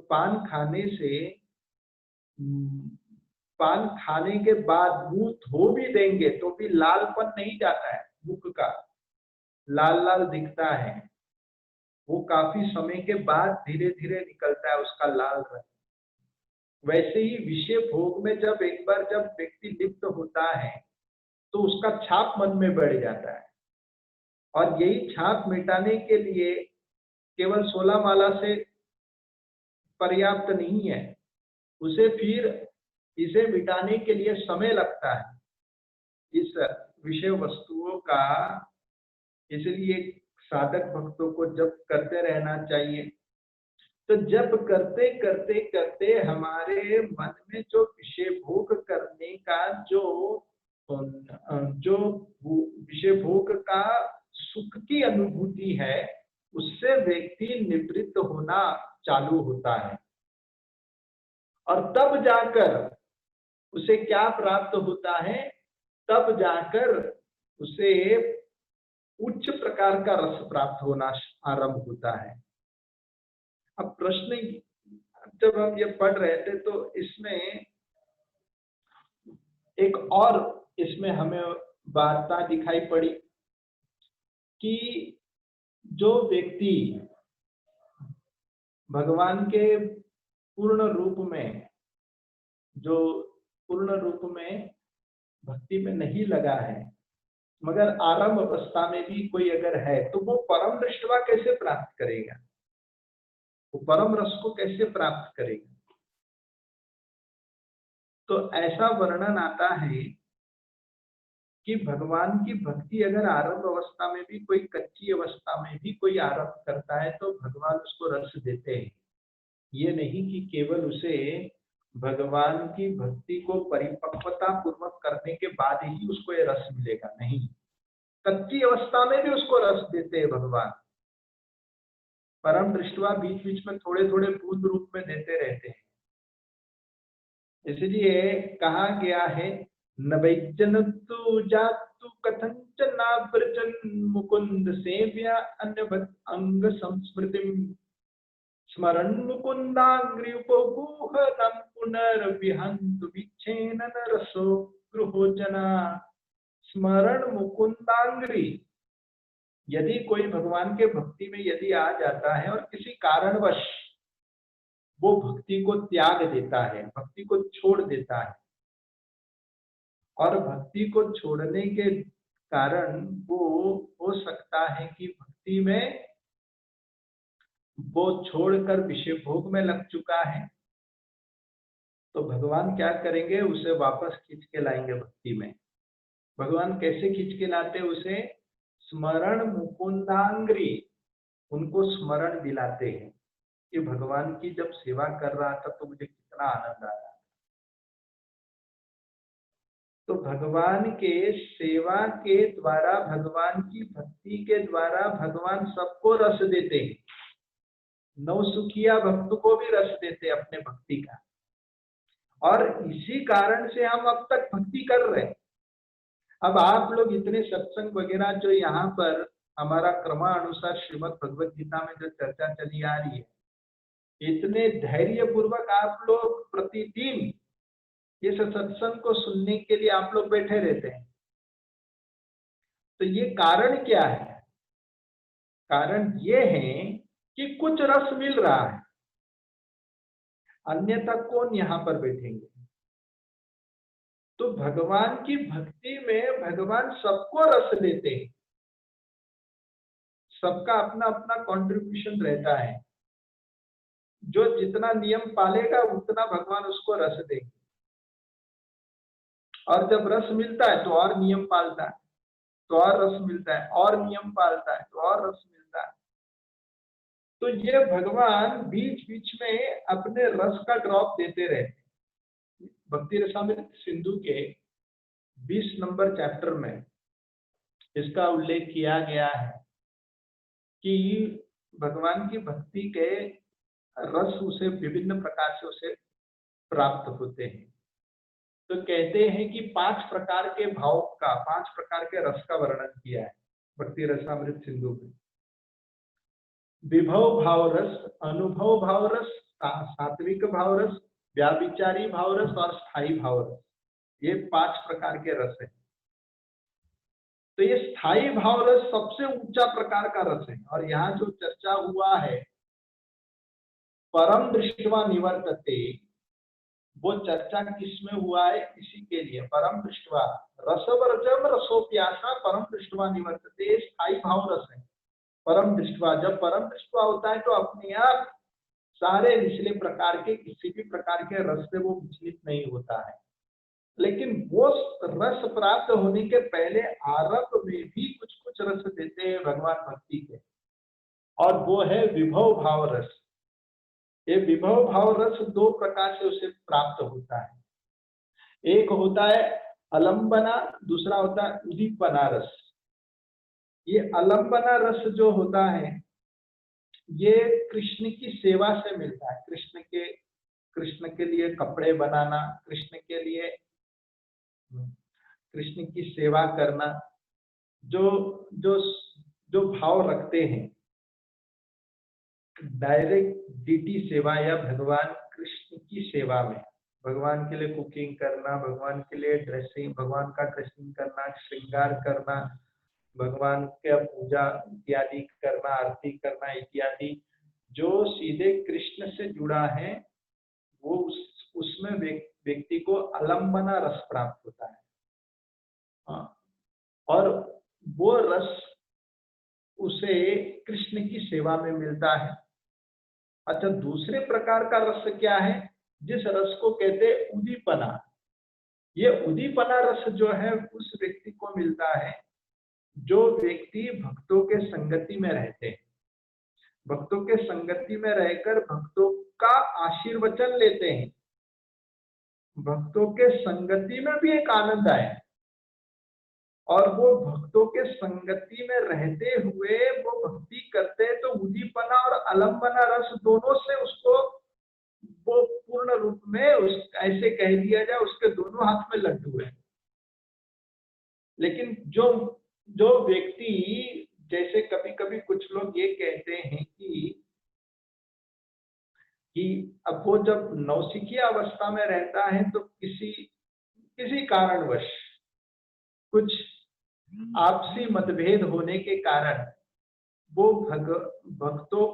पान खाने के बाद मुंह धो भी देंगे तो भी लालपन नहीं जाता है, मुख का लाल लाल दिखता है, वो काफी समय के बाद धीरे धीरे निकलता है उसका लाल रंग। वैसे ही विषय भोग में जब एक बार जब व्यक्ति लिप्त होता है तो उसका छाप मन में बढ़ जाता है, और यही छाप मिटाने के लिए केवल 16 माला से पर्याप्त नहीं है, उसे फिर इसे मिटाने के लिए समय लगता है इस विषय वस्तुओं का। इसलिए साधक भक्तों को जप करते रहना चाहिए। तो जप करते करते करते हमारे मन में जो विषय भोग करने का जो विषय भोग का सुख की अनुभूति है, उससे व्यक्ति निवृत्त होना चालू होता है, और तब जाकर उसे क्या प्राप्त होता है, तब जाकर उसे उच्च प्रकार का रस प्राप्त होना आरंभ होता है। अब प्रश्न, जब हम ये पढ़ रहे थे तो इसमें एक और इसमें हमें वार्ता दिखाई पड़ी कि जो व्यक्ति भगवान के पूर्ण रूप में भक्ति में नहीं लगा है, मगर आरंभ अवस्था में भी कोई अगर है, तो वो परम दृष्टवा कैसे प्राप्त करेगा, वो परम रस को कैसे प्राप्त करेगा। तो ऐसा वर्णन आता है कि भगवान की भक्ति अगर आरंभ अवस्था में भी कोई कच्ची अवस्था में भी कोई आरंभ करता है तो भगवान उसको रस देते हैं। ये नहीं कि केवल उसे भगवान की भक्ति को परिपक्वता पूर्वक करने के बाद ही उसको ये रस मिलेगा, नहीं, कच्ची अवस्था में भी उसको रस देते हैं भगवान। परम दृष्टवा बीच बीच में थोड़े थोड़े बूंद रूप में देते रहते हैं। इसलिए कहा गया है, नवैजनतु जातु कथंचन व्रजन मुकुंद सेव्या अन्य अंग संस्मृतिम स्मरण मुकुंदांग्रियोगुहनम पुनर्विहंतु विच्छेनन रसो गृहोजना। स्मरण मुकुंदांग्री, यदि कोई भगवान के भक्ति में यदि आ जाता है और किसी कारणवश वो भक्ति को त्याग देता है, भक्ति को छोड़ देता है, और भक्ति को छोड़ने के कारण वो हो सकता है कि भक्ति में वो छोड़कर विषय भोग में लग चुका है, तो भगवान क्या करेंगे, उसे वापस खींच के लाएंगे भक्ति में। भगवान कैसे खींच के लाते उसे? स्मरण मुकुंदांग्री, उनको स्मरण दिलाते हैं कि भगवान की जब सेवा कर रहा था तो मुझे कितना आनंद आया। तो भगवान के सेवा के द्वारा, भगवान की भक्ति के द्वारा भगवान सबको रस देते हैं। नवसुखिया भक्त को भी रस देते अपने भक्ति का, और इसी कारण से हम अब तक भक्ति कर रहे हैं। अब आप लोग इतने सत्संग वगैरह जो यहाँ पर हमारा क्रमानुसार श्रीमद् भगवत गीता में जो चर्चा चली आ रही है, इतने धैर्य पूर्वक आप लोग प्रतिदिन इस सत्संग को सुनने के लिए आप लोग बैठे रहते हैं, तो ये कारण क्या है? कारण ये है कि कुछ रस मिल रहा है, अन्यथा कौन यहाँ पर बैठेंगे? तो भगवान की भक्ति में भगवान सबको रस देते हैं, सबका अपना अपना कंट्रीब्यूशन रहता है। जो जितना नियम पालेगा उतना भगवान उसको रस देंगे, और जब रस मिलता है तो और नियम पालता है, तो और रस मिलता है, और नियम पालता है तो और रस मिलता है। तो ये भगवान बीच बीच में अपने रस का ड्रॉप देते रहते। भक्ति रसामृत सिंधु के 20 नंबर चैप्टर में इसका उल्लेख किया गया है कि भगवान की भक्ति के रस उसे विभिन्न प्रकार से उसे प्राप्त होते हैं। तो कहते हैं कि 5 प्रकार के भाव का, 5 प्रकार के रस का वर्णन किया है भक्ति रसामृत सिंधु में। विभव भाव रस, अनुभव भाव रस, सात्विक भाव रस, व्याभिचारी भाव रस और स्थायी भाव रस, ये 5 प्रकार के रस है। तो ये स्थायी भाव रस सबसे ऊंचा प्रकार का रस है। और यहाँ जो चर्चा हुआ है परम दृष्टवा निवर्तते, वो चर्चा किसमें हुआ है? इसी के लिए परम दृष्टवा रसवर्जम रसोप्यासा परम दृष्टवा निवर्तते, स्थायी भाव रस है परम दृष्टवा। जब परम दृष्टवा होता है तो अपने आप सारे निचले प्रकार के किसी भी प्रकार के रस से वो विचलित नहीं होता है। लेकिन वो रस प्राप्त होने के पहले आरंभ में भी कुछ कुछ रस देते हैं भगवान भक्ति के, और वो है विभव भाव रस। ये विभव भाव रस 2 प्रकार से उसे प्राप्त होता है। एक होता है अलंबना, दूसरा होता है उदीपना रस। ये अलंबना रस जो होता है ये कृष्ण की सेवा से मिलता है। कृष्ण के लिए कपड़े बनाना, कृष्ण की सेवा करना, जो जो जो भाव रखते हैं डायरेक्ट डीटी सेवा या भगवान कृष्ण की सेवा में, भगवान के लिए कुकिंग करना, भगवान के लिए ड्रेसिंग, भगवान का ड्रेसिंग करना, श्रृंगार करना, भगवान के पूजा इत्यादि करना, आरती करना इत्यादि, जो सीधे कृष्ण से जुड़ा है वो उसमें व्यक्ति को अलंबना रस प्राप्त होता है। हाँ, और वो रस उसे कृष्ण की सेवा में मिलता है। अच्छा, दूसरे प्रकार का रस क्या है? जिस रस को कहते हैं उदीपना। ये उदीपना रस जो है उस व्यक्ति को मिलता है जो व्यक्ति भक्तों के संगति में रहते हैं। भक्तों के संगति में रहकर भक्तों उनका आशीर्वचन लेते हैं, भक्तों के संगति में भी एक आनंद आए, और वो भक्तों के संगति में रहते हुए वो भक्ति करते हैं, तो उदीपना और अलंबना रस दोनों से उसको वो पूर्ण रूप में उस ऐसे कह दिया जाए उसके दोनों हाथ में लड्डू है। लेकिन जो जो व्यक्ति, जैसे कभी कभी कुछ लोग ये कहते हैं कि अब वो जब नौसिखी अवस्था में रहता है तो किसी किसी कारणवश कुछ आपसी मतभेद होने के कारण वो भक्तों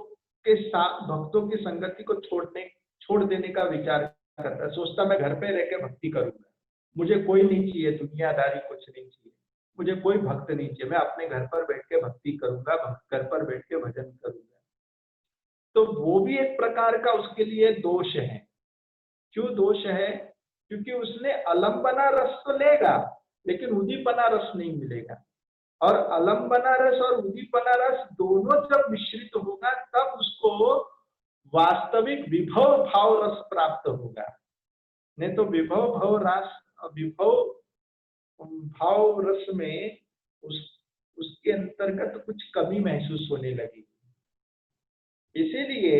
के साथ भक्तों की संगति को छोड़ देने का विचार करता है। सोचता मैं घर पे रह के भक्ति करूंगा, मुझे कोई नहीं चाहिए, दुनियादारी कुछ नहीं चाहिए, मुझे कोई भक्त नहीं चाहिए, मैं अपने घर पर बैठ के भक्ति करूंगा, घर पर बैठ के भजन करूंगा। तो वो भी एक प्रकार का उसके लिए दोष है। क्यों दोष है? क्योंकि उसने अलंबना रस तो लेगा लेकिन उदीपना रस नहीं मिलेगा, और अलंबना रस और उदीपना रस दोनों जब मिश्रित होगा तब उसको वास्तविक विभव भाव रस प्राप्त होगा। नहीं तो विभव भाव रस में उसके अंतर्गत कुछ कमी महसूस होने लगी। इसीलिए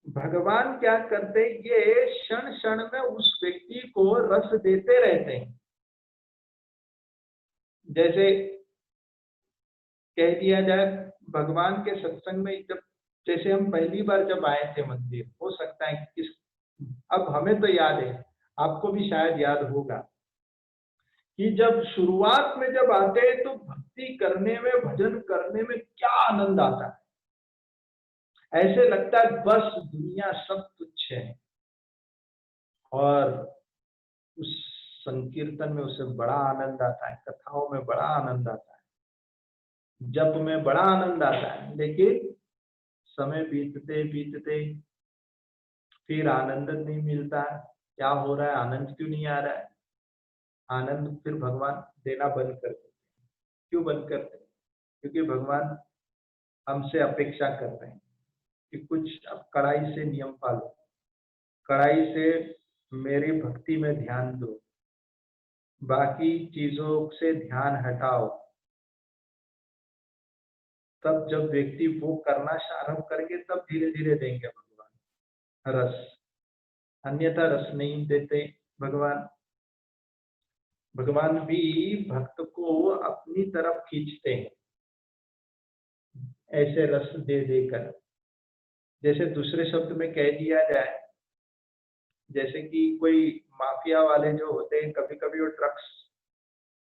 भगवान क्या करते, ये क्षण क्षण में उस व्यक्ति को रस देते रहते हैं। जैसे कह दिया जाए भगवान के सत्संग में, जब जैसे हम पहली बार जब आए थे मंदिर, हो सकता है कि अब हमें तो याद है, आपको भी शायद याद होगा कि जब शुरुआत में जब आते हैं तो भक्ति करने में, भजन करने में क्या आनंद आता है। ऐसे लगता है बस दुनिया सब तुच्छ है, और उस संकीर्तन में उसे बड़ा आनंद आता है, कथाओं में बड़ा आनंद आता है, जप में बड़ा आनंद आता है। लेकिन समय बीतते बीतते फिर आनंद नहीं मिलता। क्या हो रहा है, आनंद क्यों नहीं आ रहा है? आनंद फिर भगवान देना बंद कर देते। क्यों बंद करते? क्योंकि भगवान हमसे अपेक्षा कर रहे हैं कि कुछ अब कड़ाई से नियम पालो, कड़ाई से मेरी भक्ति में ध्यान दो, बाकी चीजों से ध्यान हटाओ। तब जब व्यक्ति वो करना आरंभ करेंगे तब धीरे धीरे देंगे भगवान रस, अन्यथा रस नहीं देते भगवान। भगवान भी भक्त को अपनी तरफ खींचते हैं ऐसे रस दे देकर। जैसे दूसरे शब्द में कह दिया जाए, जैसे कि कोई माफिया वाले जो होते हैं, कभी कभी वो ड्रग्स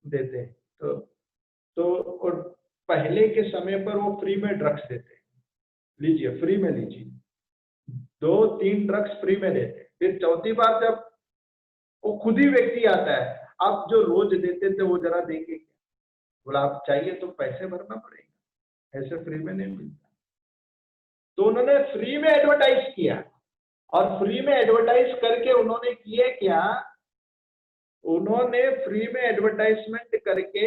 देते हैं, तो और पहले के समय पर वो फ्री में ड्रग्स देते हैं, लीजिए फ्री में लीजिए, 2-3 ड्रग्स फ्री में देते हैं। फिर चौथी बार जब वो खुद ही व्यक्ति आता है, आप जो रोज देते थे वो जरा देंगे क्या? बोला आप चाहिए तो पैसे भरना पड़ेगा, ऐसे फ्री में नहीं मिलता। तो उन्होंने फ्री में एडवर्टाइज किया, और फ्री में एडवर्टाइज करके उन्होंने किए क्या, उन्होंने फ्री में एडवर्टाइजमेंट करके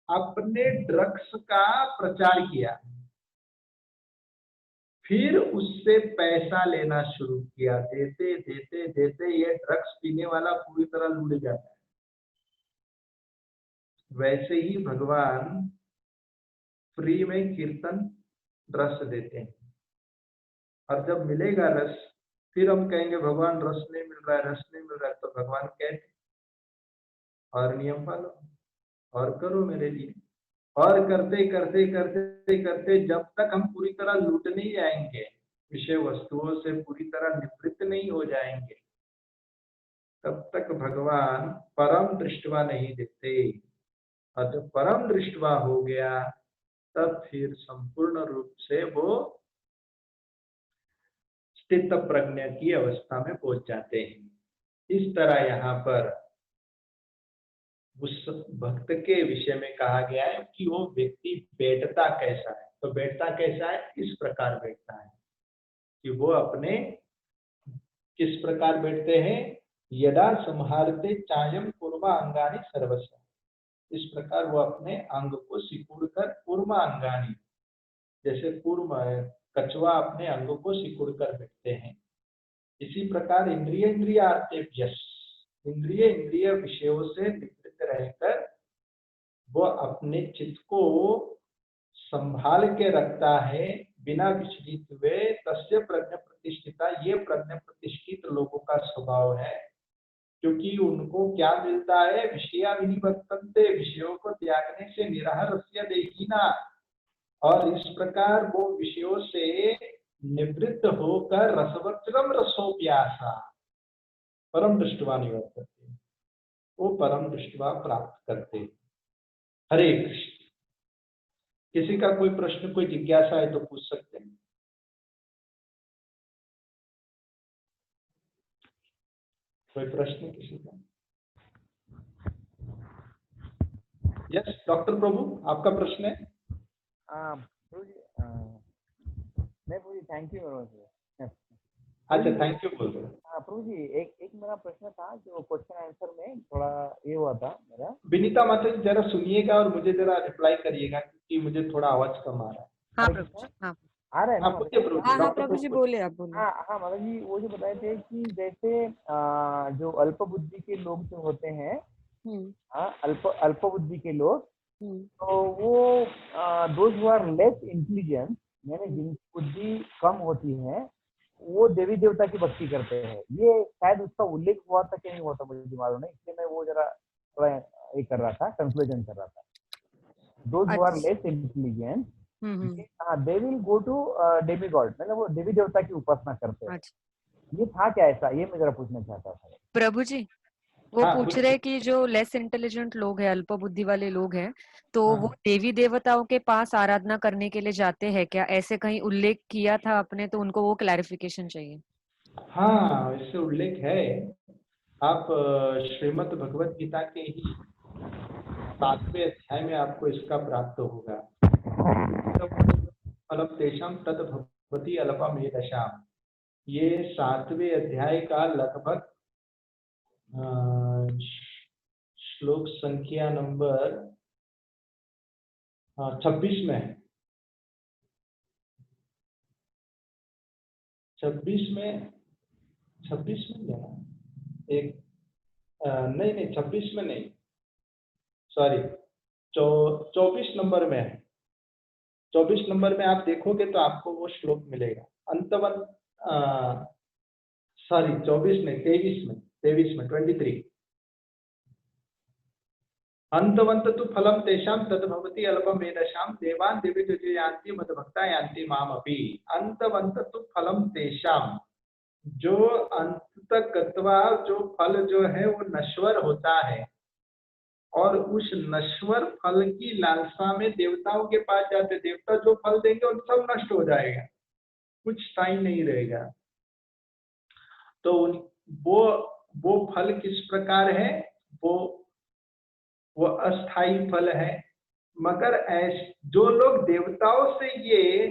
अपने ड्रग्स का प्रचार किया, फिर उससे पैसा लेना शुरू किया। देते देते देते ये ड्रग्स पीने वाला पूरी तरह लूट जाता है। वैसे ही भगवान फ्री में कीर्तन रस देते हैं, और जब मिलेगा रस फिर हम कहेंगे भगवान रस नहीं मिल रहा है, रस नहीं मिल रहा है। तो भगवान कहते और नियम पालो और करो मेरे लिए, और करते करते करते करते जब तक हम पूरी तरह लूट नहीं जाएंगे, विषय वस्तुओं से पूरी तरह निवृत्त नहीं हो जाएंगे, तब तक भगवान परम दृष्टवा नहीं देते। और जब परम दृष्टवा हो गया तब फिर संपूर्ण रूप से वो स्थित प्रज्ञा की अवस्था में पहुंच जाते हैं। इस तरह यहाँ पर उस भक्त के विषय में कहा गया है कि वो व्यक्ति बैठता कैसा है। तो बैठता कैसा है? इस प्रकार बैठता है कि वो अपने किस प्रकार बैठते हैं, यदा संहारते चायम कुर्मा अंगानी सर्वस्व। इस प्रकार वो अपने अंग को सिकुड़ कर, कुर्मा अंगानी, जैसे कुर्मा कछुआ अपने अंगों को सिकुड़ कर बैठते हैं, इसी प्रकार इंद्रियार्थेभ्यः, इंद्रिय विषयों से निवृत्त रहकर वो अपने चित्त को संभाल के रखता है बिना विचलित हुए। तस्य प्रज्ञा प्रतिष्ठिता, ये प्रज्ञा प्रतिष्ठित लोगों का स्वभाव है, क्योंकि उनको क्या मिलता है, विषया विनिवर्तन्ते, विषयों को त्यागने से निराहारस्य देहिना, और इस प्रकार वो विषयों से निवृत्त होकर रसवज्रम रसोप्यासा परम दृष्टवा निवर्तते, वो परम दृष्टवा प्राप्त करते। हरे कृष्ण। किसी का कोई प्रश्न, कोई जिज्ञासा है तो पूछ सकते हैं। कोई प्रश्न किसी का? यस डॉक्टर प्रभु, आपका प्रश्न है? प्रभु जी, नहीं प्रभु जी, थैंक यू वेरी मच। अच्छा, थैंक यू बोल रहे। प्रभु जी, एक मेरा प्रश्न था जो क्वेश्चन आंसर में थोड़ा ये हुआ था मेरा। विनीता माता जी जरा सुनिएगा और मुझे जरा रिप्लाई करिएगा, क्योंकि मुझे थोड़ा आवाज कम आ रहा है। हाँ प्रभु जी, हाँ आ रहा है ना? हाँ प्रभु जी बोले, आप बोले। हाँ माता जी, वो जो बताए थे कि जैसे जो अल्प बुद्धि के लोग जो होते हैं, अल्प बुद्धि के लोग, तो वो those who are less intelligent, यानी जिनकी बुद्धि कम होती है, वो देवी देवता की भक्ति करते हैं। ये शायद उसका उल्लेख हुआ था कि नहीं हुआ था, मुझे मालूम नहीं, इसलिए मैं वो जरा थोड़ा ये कर रहा था, कंक्लूजन कर रहा था। Those who are less intelligent, they will go to demigod, मतलब वो देवी देवता की उपासना करते हैं। ये था क्या ऐसा? ये मैं जरा पूछना चाहता था प्रभु जी। वो पूछ रहे कि जो लेस इंटेलिजेंट लोग हैं, अल्प बुद्धि वाले लोग हैं, तो वो देवी देवताओं के पास आराधना करने के लिए जाते हैं क्या? ऐसे कहीं उल्लेख किया था आपने, तो उनको वो क्लैरिफिकेशन चाहिए। हाँ, इससे उल्लेख है। आप श्रीमद् भगवत गीता के ही 7वें अध्याय में आपको इसका प्राप्त होगा। फलम तेषां तद भवति अल्पमेधसाम्, ये 7वें अध्याय का लगभग श्लोक संख्या नंबर 26 में है। 26 में एक नहीं 26 में नहीं, सॉरी 24 नंबर में है। 24 नंबर में आप देखोगे तो आपको वो श्लोक मिलेगा। अंतवन सॉरी 24 में 23 में 23, अंतवंत तु फलम तेषां तद्भवति अल्पमेधसाम् देवान् देवीर्यजो यान्ति मद्भक्ता यान्ति मामपि। अंतवंत तु फलम तेषां, जो अंत तक गत्वा जो फल जो है वो नश्वर होता है, और उस नश्वर फल की लालसा में देवताओं के पास जाते, देवता जो फल देंगे उन सब नष्ट हो जाएगा, कुछ टाइम नहीं रहेगा। तो वो फल किस प्रकार है, वो अस्थाई फल है। मगर जो लोग देवताओं से ये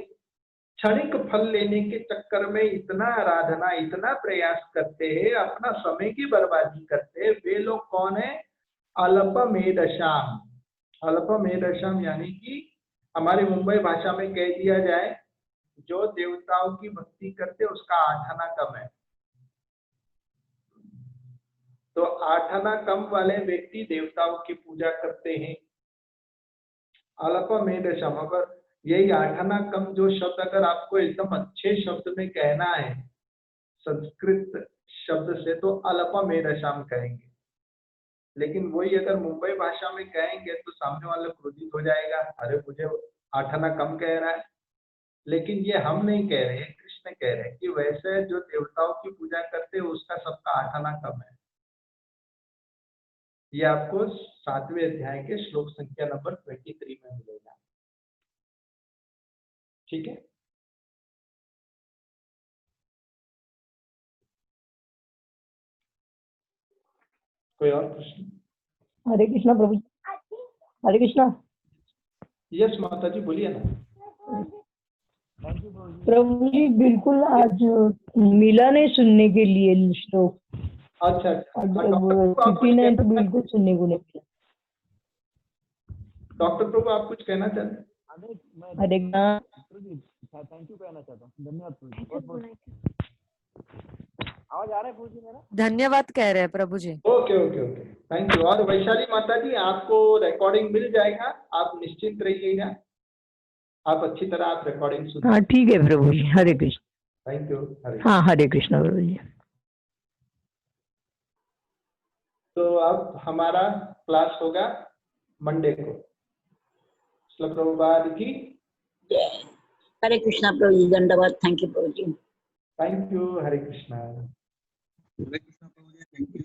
क्षणिक फल लेने के चक्कर में इतना आराधना, इतना प्रयास करते हैं, अपना समय की बर्बादी करते हैं, वे लोग कौन है? अल्पमेधसाम। अल्पमेधसाम यानी कि हमारी मुंबई भाषा में कह दिया जाए, जो देवताओं की भक्ति करते उसका 8 आना कम है। तो 8 आना कम वाले व्यक्ति देवताओं की पूजा करते हैं। अल्पमेधसाम, अगर यही 8 आना कम जो शब्द अगर आपको एकदम अच्छे शब्द में कहना है संस्कृत शब्द से, तो अल्पमेधसाम कहेंगे। लेकिन वही अगर मुंबई भाषा में कहेंगे तो सामने वाला क्रोधित हो जाएगा, अरे मुझे 8 आना कम कह रहा है। लेकिन ये हम नहीं कह रहे, कृष्ण कह रहे हैं कि वैसे जो देवताओं की पूजा करते हैं उसका सबका 8 आना कम है। ये आपको 7वें अध्याय के श्लोक संख्या नंबर 23 में मिलेगा। ठीक है, कोई और प्रश्न? हरे कृष्णा प्रभु। हरे कृष्णा। यस माता जी बोलिए ना। प्रभु जी बिल्कुल आज मिला नहीं सुनने के लिए श्लोक। अच्छा, 59 तो बिल्कुल सुनने को नहीं मिला। डॉक्टर प्रभु आप कुछ कहना चाहते हैं? हरे थैंक यू कहना चाहता हूँ, धन्यवाद। आवाज आ रहा है प्रभु जी मेरा? धन्यवाद कह रहे हैं प्रभु जी। Okay okay okay, thank you. और वैशाली माता जी, आपको रिकॉर्डिंग मिल जाएगा, आप निश्चिंत रहिएगा, आप अच्छी तरह आप रिकॉर्डिंग सुन। हाँ ठीक है प्रभु जी, हरे कृष्ण। Thank you. हाँ हरे कृष्ण प्रभु जी। तो अब हमारा क्लास होगा मंडे को। श्रील प्रभुपाद की जय। हरे कृष्णा प्रभु जी, दंडवाद। थैंक यू प्रभु जी। Thank you. हरे कृष्णा। हरे कृष्णा प्रभु जी, थैंक यू।